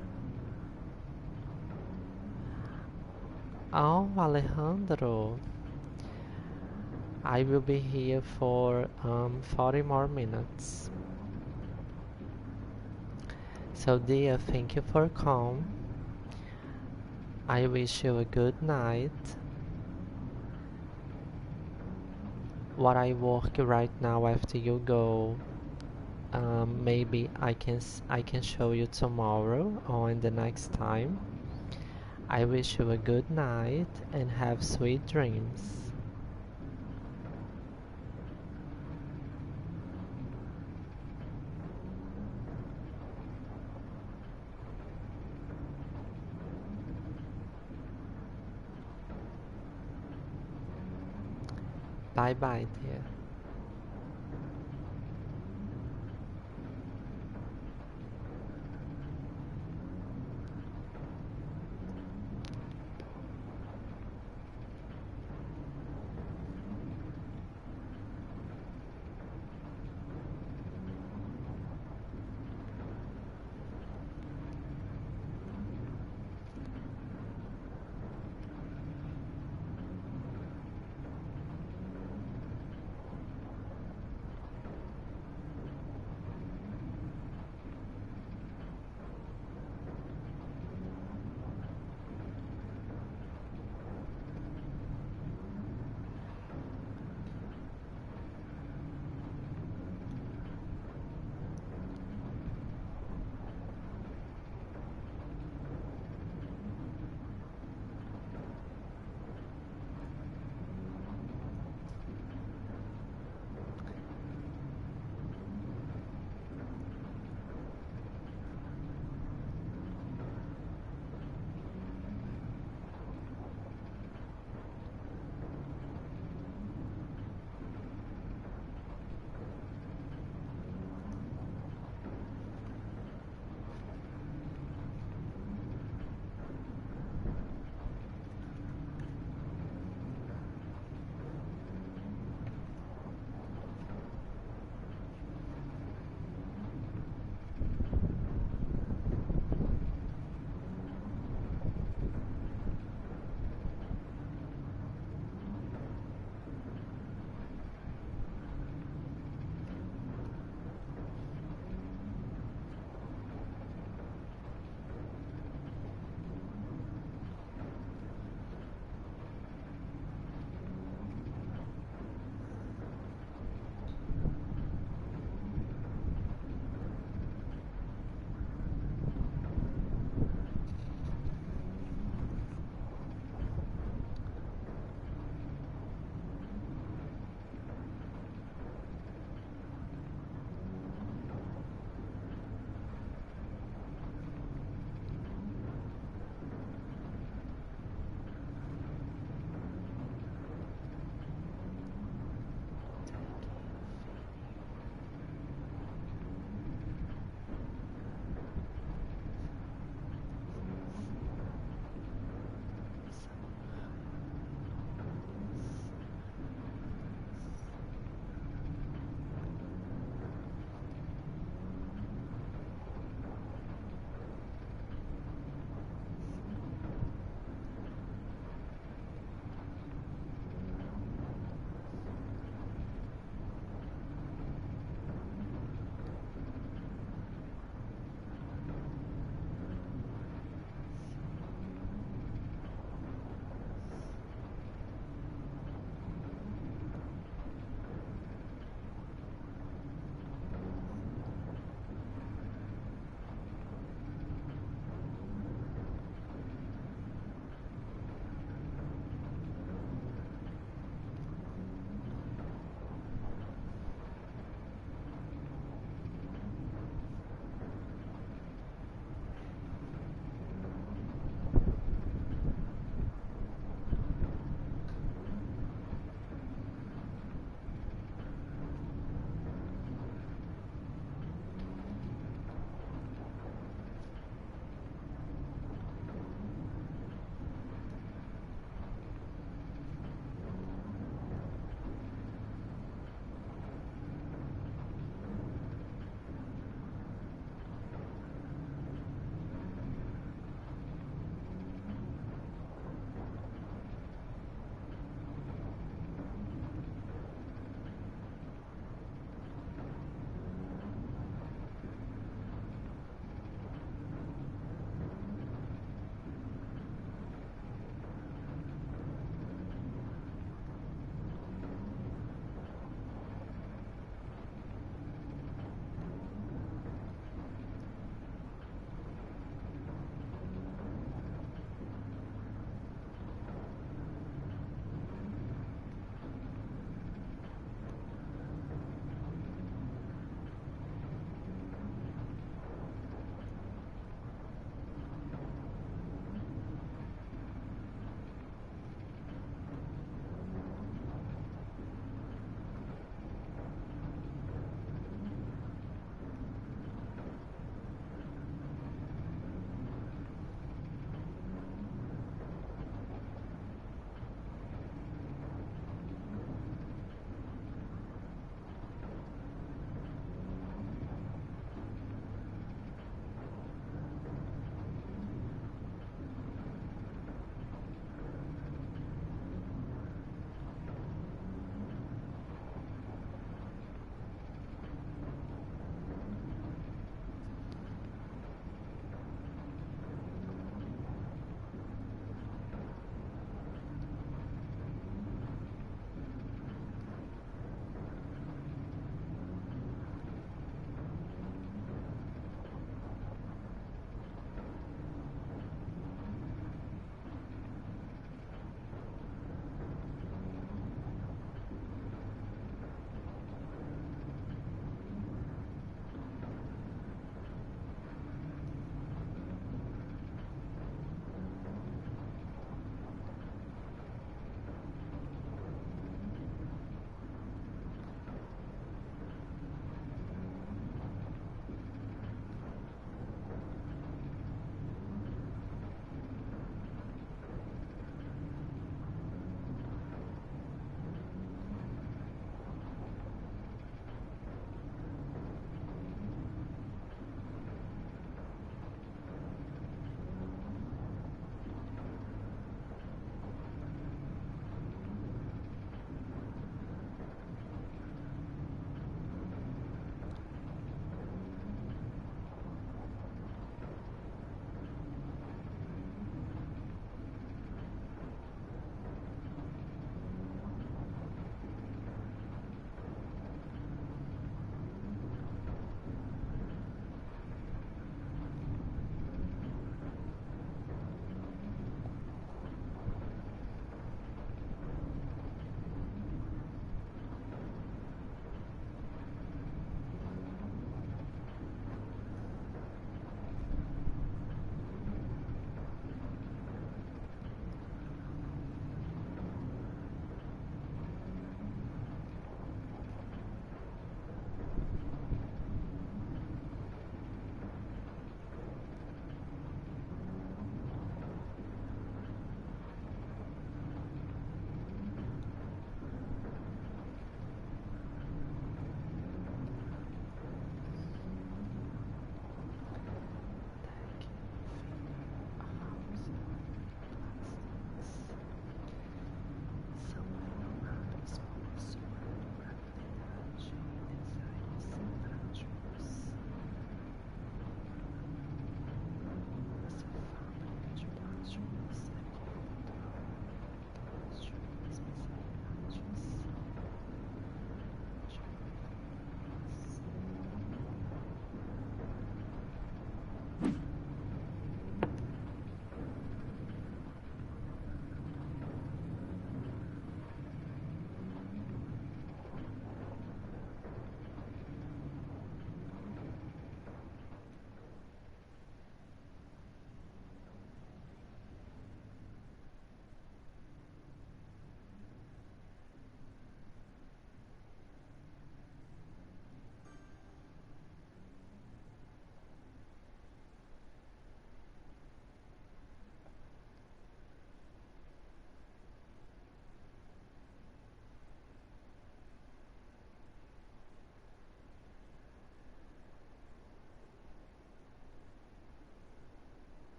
Speaker 1: Oh, Alejandro, I will be here for 40 more minutes. So, dear, thank you for calling. I wish you a good night. What I work right now after you go, maybe I can show you tomorrow or in the next time. I wish you a good night and have sweet dreams. Bye bye, dear.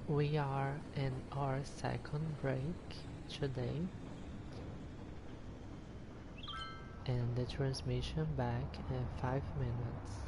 Speaker 1: We are in our second break today, and the transmission back in 5 minutes.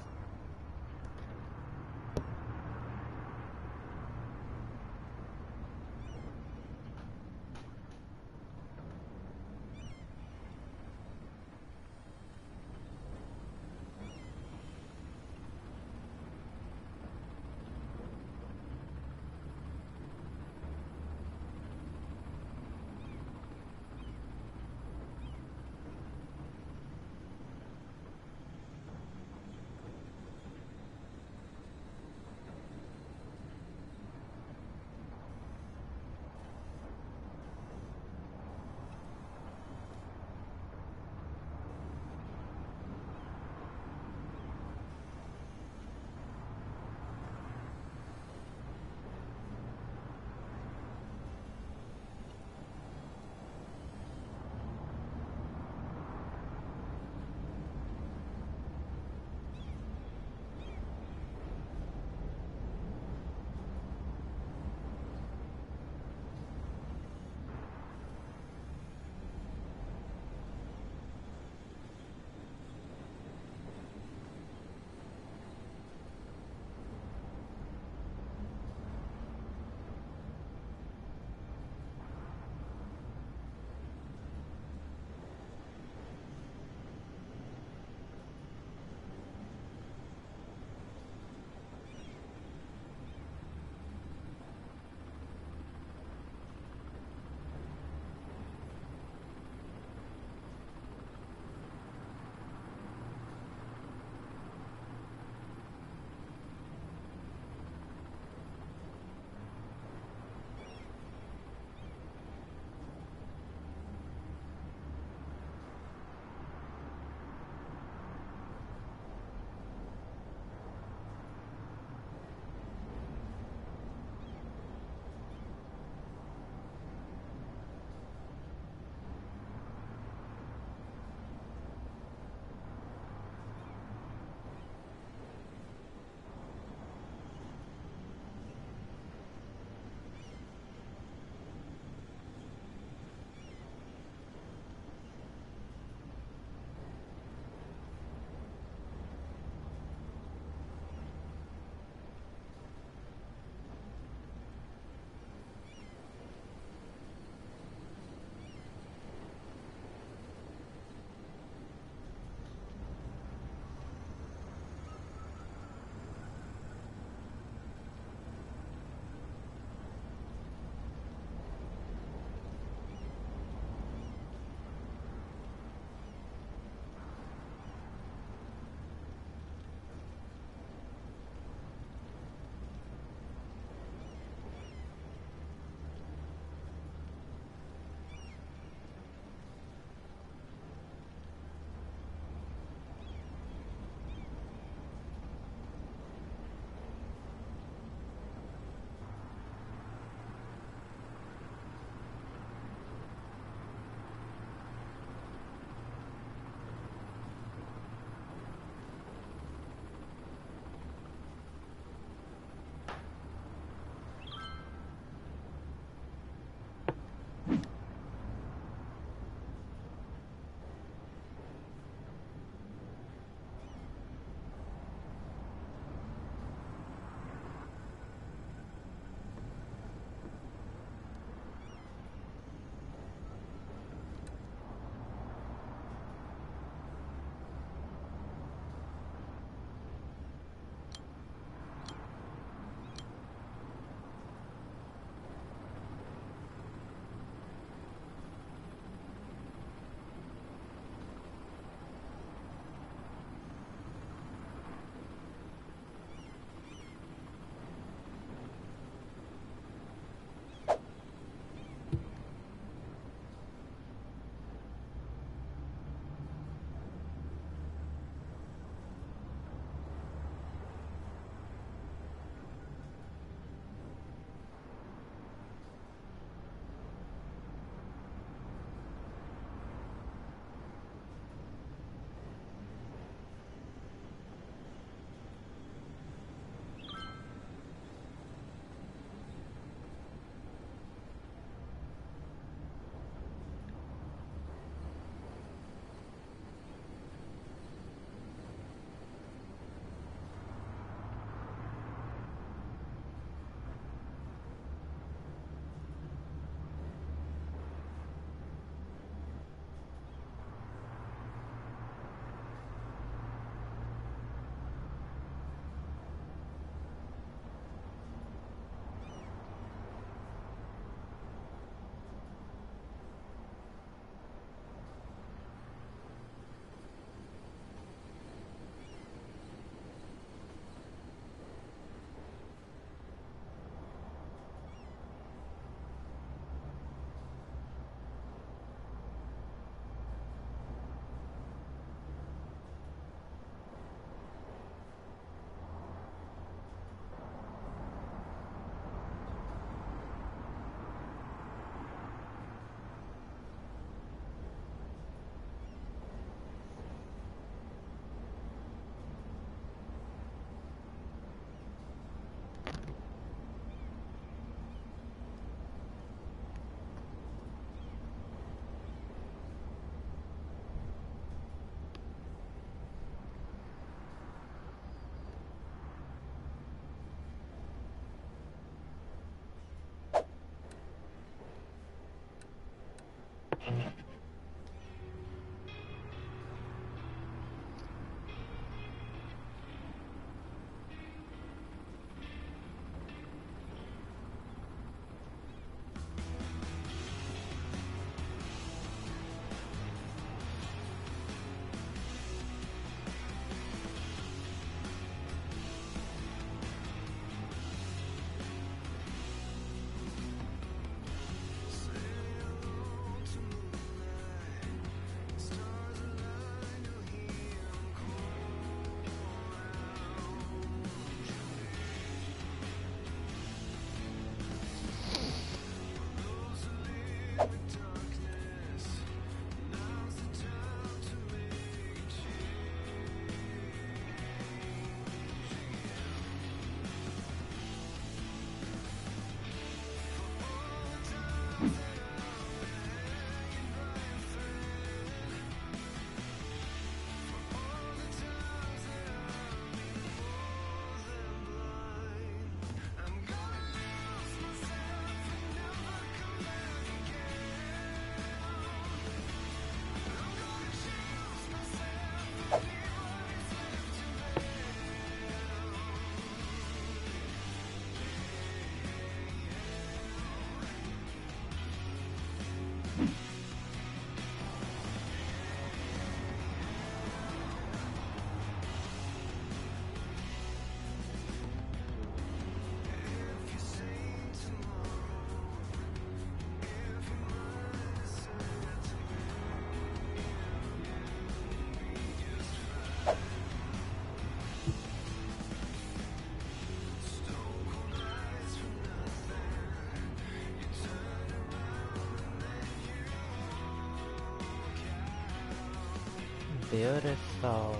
Speaker 1: Beautiful.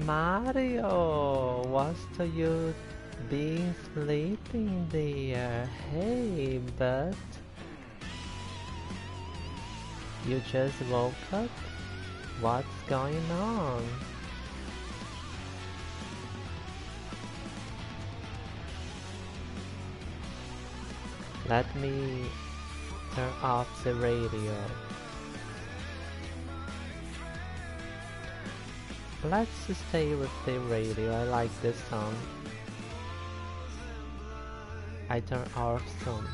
Speaker 1: Mario, what's to you being sleeping there? Hey, but you just woke up? What's going on? Let me turn off the radio. Let's stay with the radio. I like this song. I turn off soon.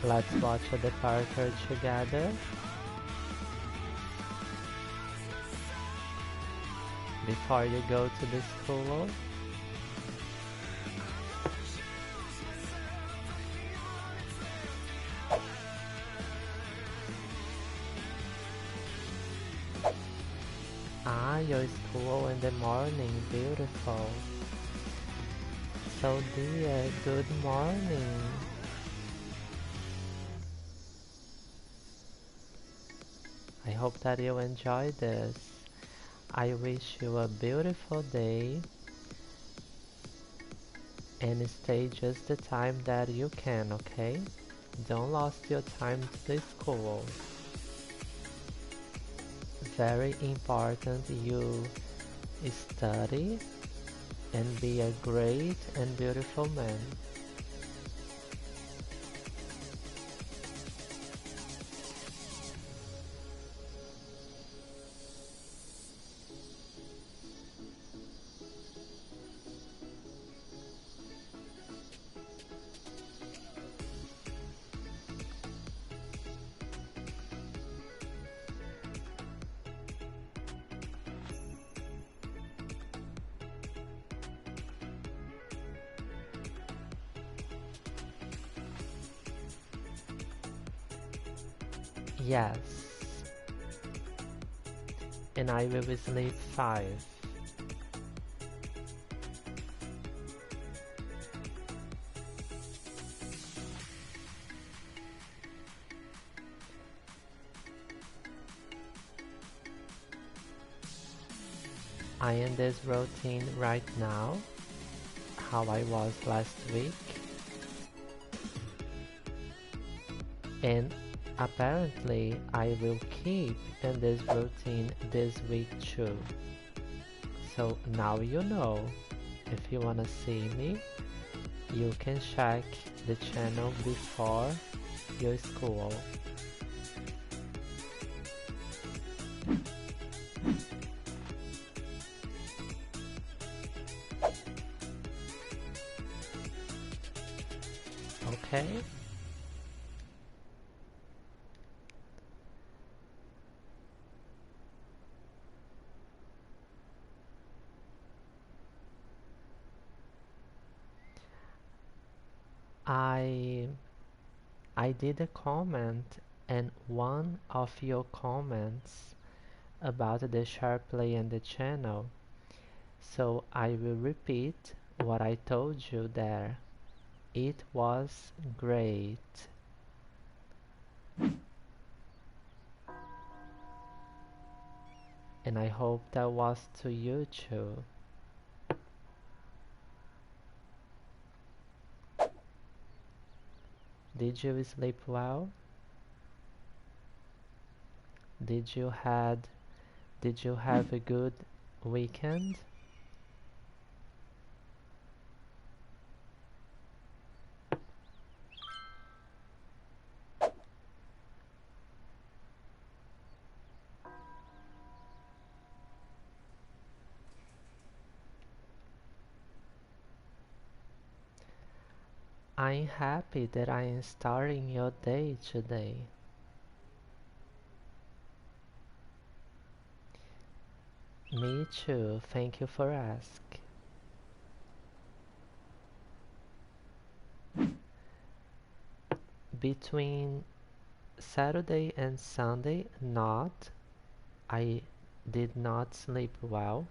Speaker 1: Let's watch the departure together. Before you go to the school. Ah, your school in the morning, beautiful. So dear, good morning. I hope that you enjoy this. I wish you a beautiful day and stay just the time that you can, okay? Don't lose your time to the school. Very important you study and be a great and beautiful man. Yes, and I will sleep 5. I am this routine right now, how I was last week, and apparently I will keep in this routine this week too. So now you know. If you wanna see me, you can check the channel before your school. Okay? I I did a comment, and one of your comments about the share play and the channel, so I will repeat what I told you there. It was great. And I hope that was to you too. Did you sleep well? Did you had did you have a good weekend? I'm happy that I am starting your day today. Me too, thank you for asking. Between Saturday and Sunday, not. I did not sleep well.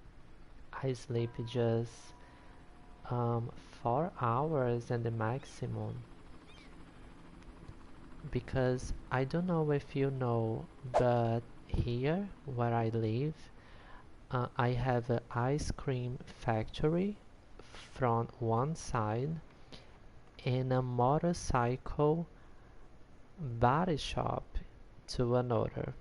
Speaker 1: I sleep just 4 hours and the maximum. Because I don't know if you know, but here where I live, I have an ice cream factory from one side and a motorcycle body shop to another.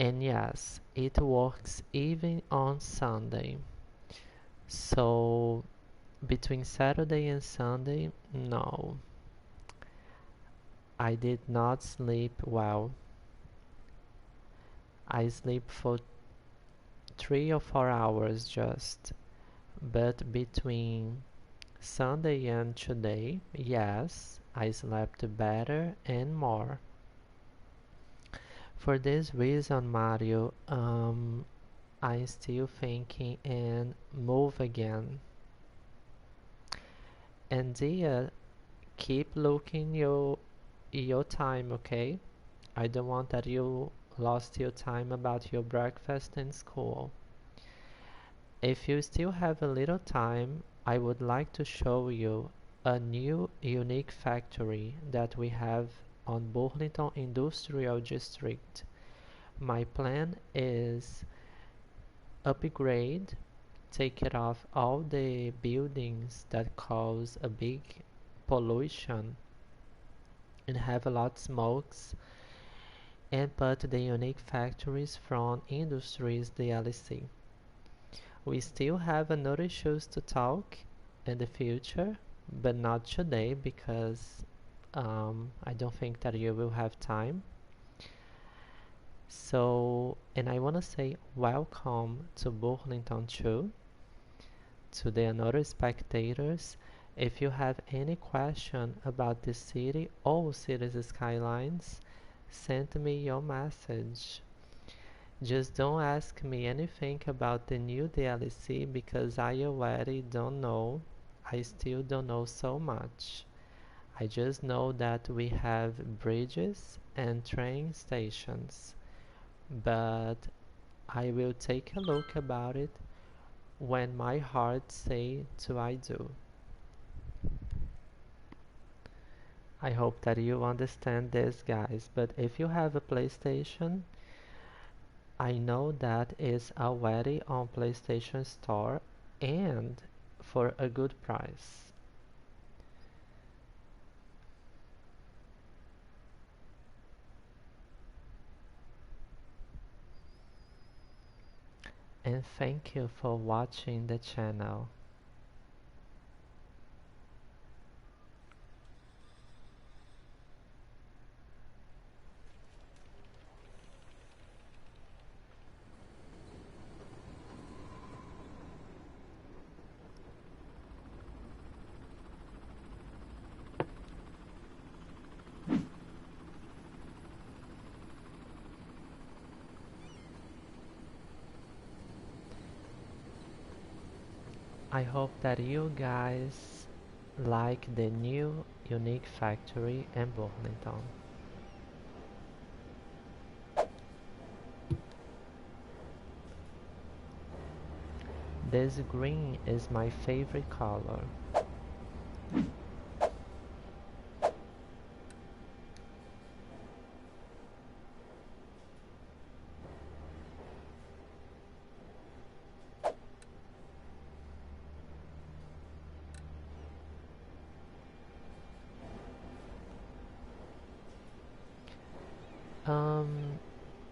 Speaker 1: And yes, it works even on Sunday. So between Saturday and Sunday, no, I did not sleep well. I sleep for 3 or 4 hours just. But between Sunday and today, yes, I slept better and more. For this reason, Mario, I'm still thinking and move again. And Dia, keep looking your time, okay? I don't want that you lost your time about your breakfast in school. If you still have a little time, I would like to show you a new unique factory that we have on Burlington Industrial District. My plan is upgrade, take it off all the buildings that cause a big pollution and have a lot of smokes, and put the unique factories from Industries DLC. We still have another issues to talk in the future, but not today because I don't think that you will have time. So, and I want to say welcome to Burlington too, to the another spectators. If you have any question about the city or cities skylines, send me your message. Just don't ask me anything about the new DLC because I already don't know. I still don't know so much. I just know that we have bridges and train stations, but I will take a look about it when my heart say to I do. I hope that you understand this, guys, but if you have a PlayStation, I know that is already on PlayStation Store and for a good price. And thank you for watching the channel. I hope that you guys like the new unique factory in Burlington. This green is my favorite color. Um,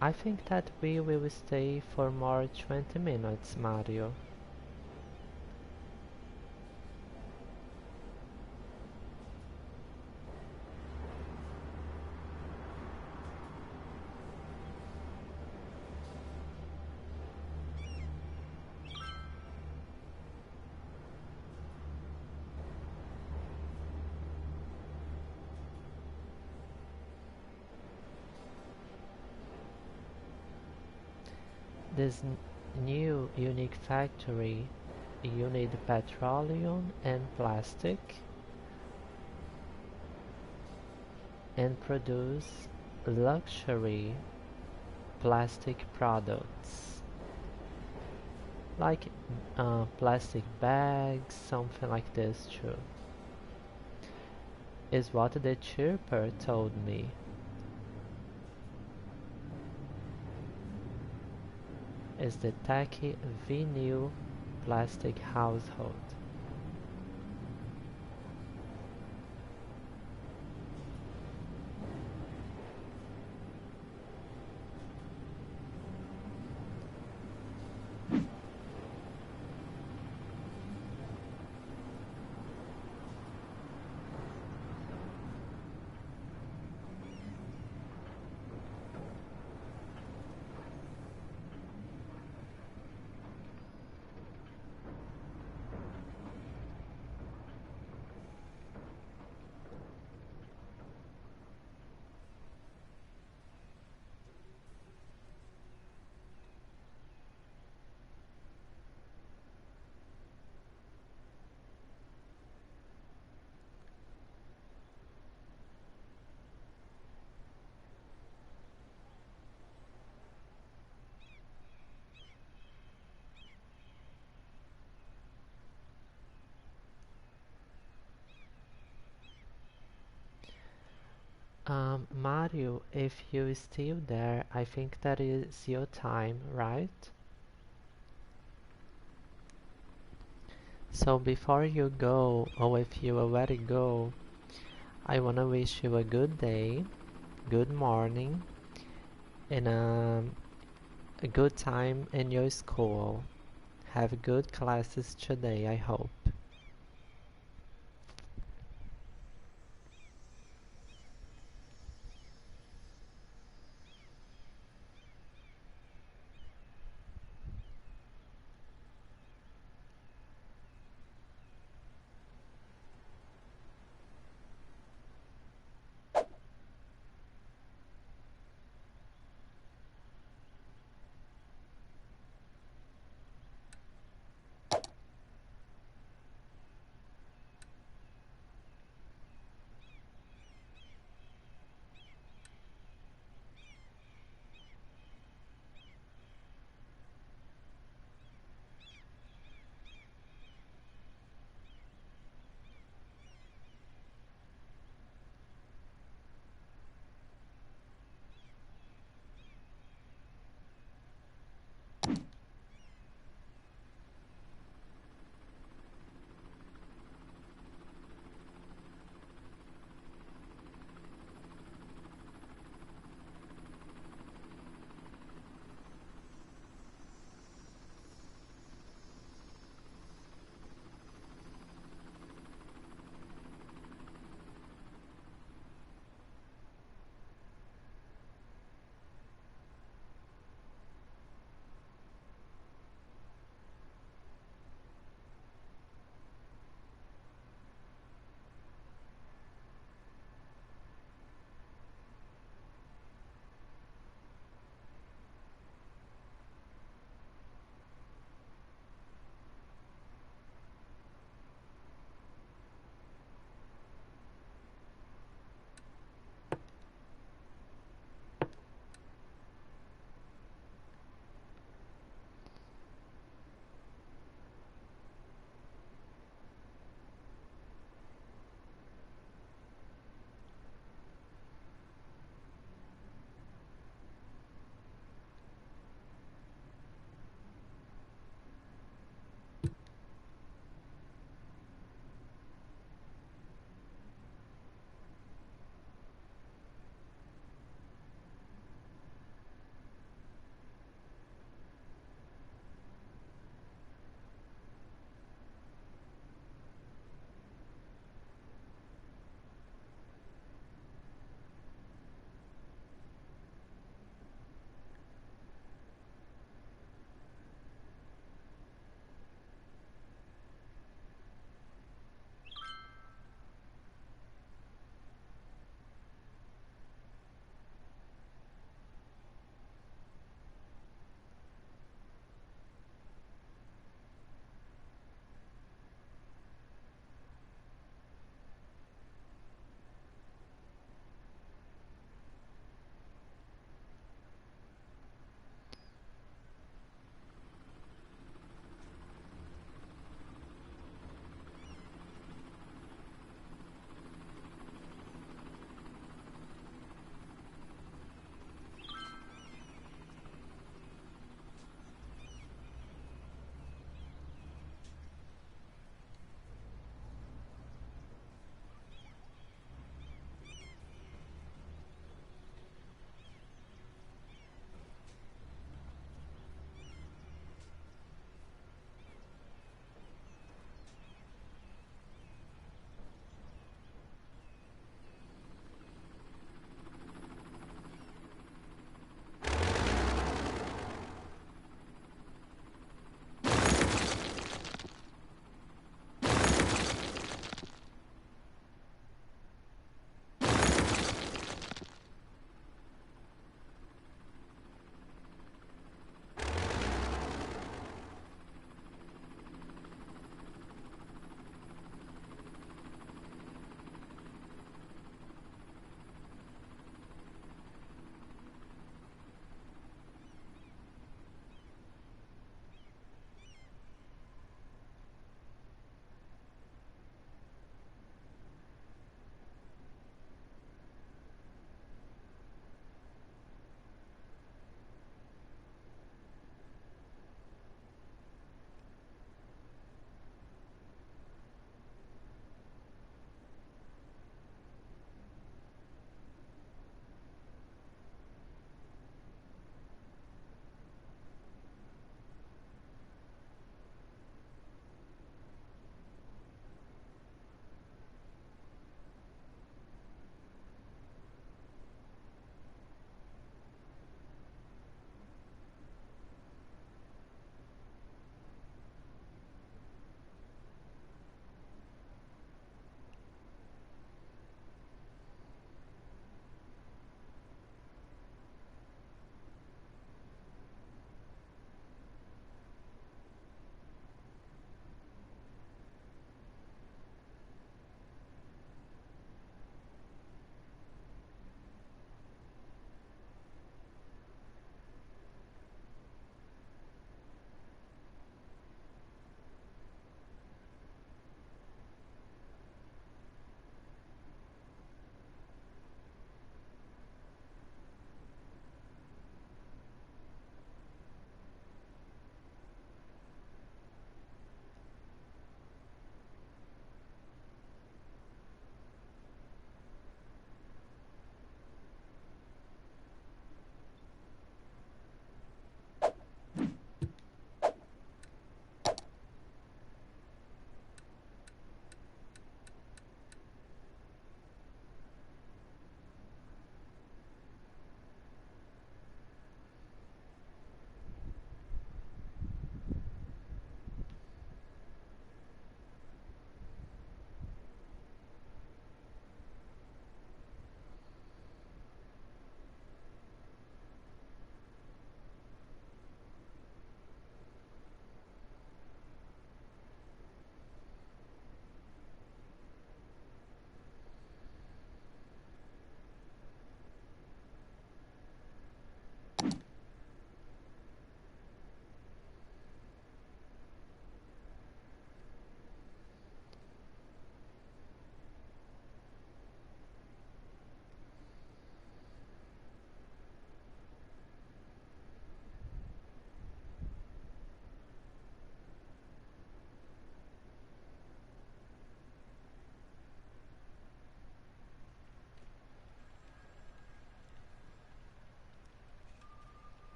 Speaker 1: I think that we will stay for more 20 minutes, Mario. This new unique factory, you need petroleum and plastic and produce luxury plastic products like plastic bags, something like this too. Is what the chirper told me. Is the tacky vinyl plastic household. Mario, if you're still there, I think that is your time, right? So before you go, or if you already go, I wanna wish you a good day, good morning, and a good time in your school. Have good classes today, I hope.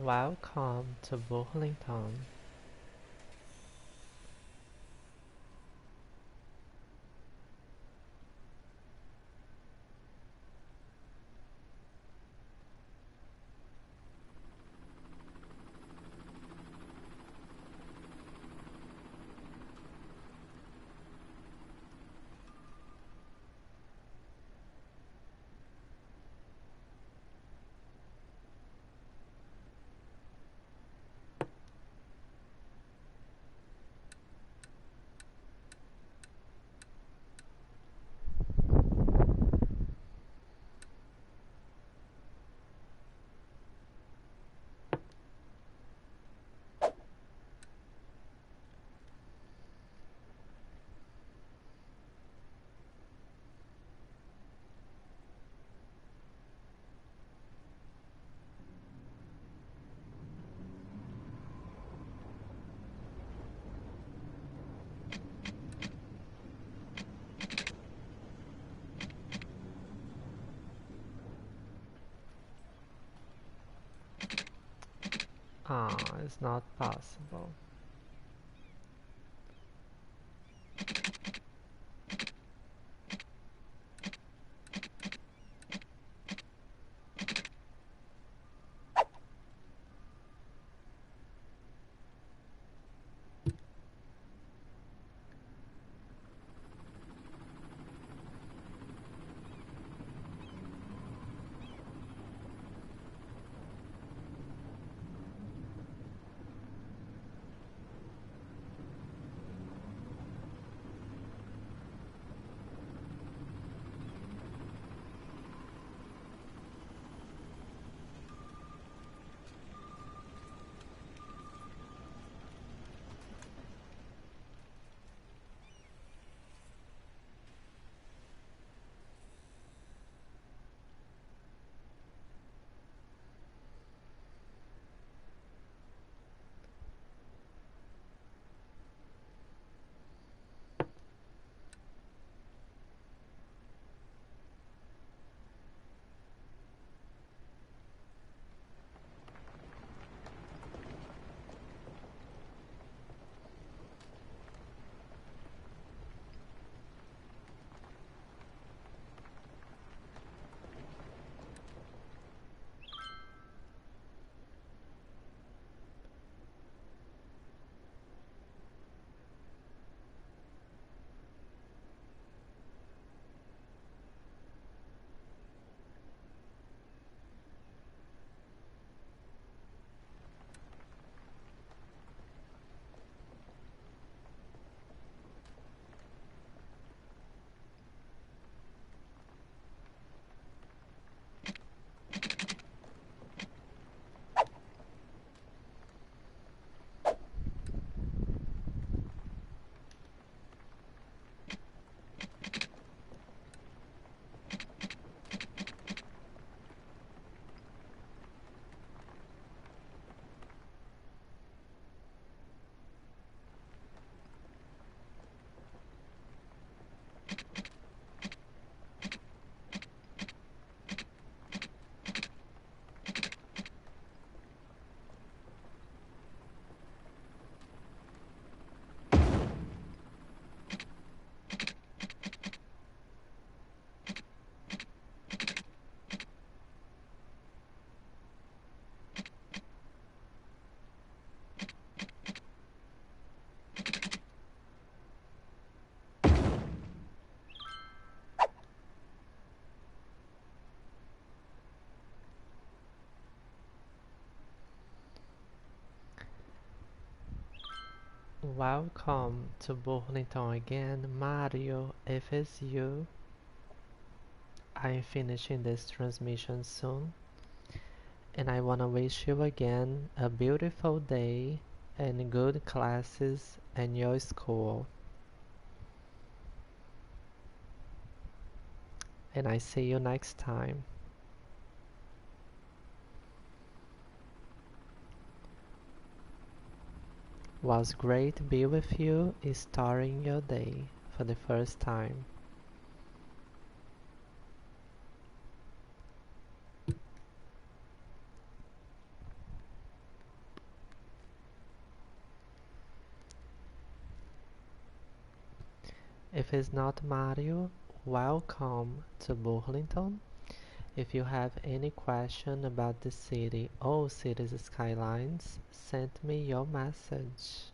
Speaker 1: Welcome to Burlington. Ah, it's not possible. Welcome to Burlington again, Mario. If it's you, I'm finishing this transmission soon, and I wanna wish you again a beautiful day and good classes in your school. And I see you next time. Was great to be with you starting your day for the first time. If it's not Mario, welcome to Burlington. If you have any question about the city or city's skylines, send me your message.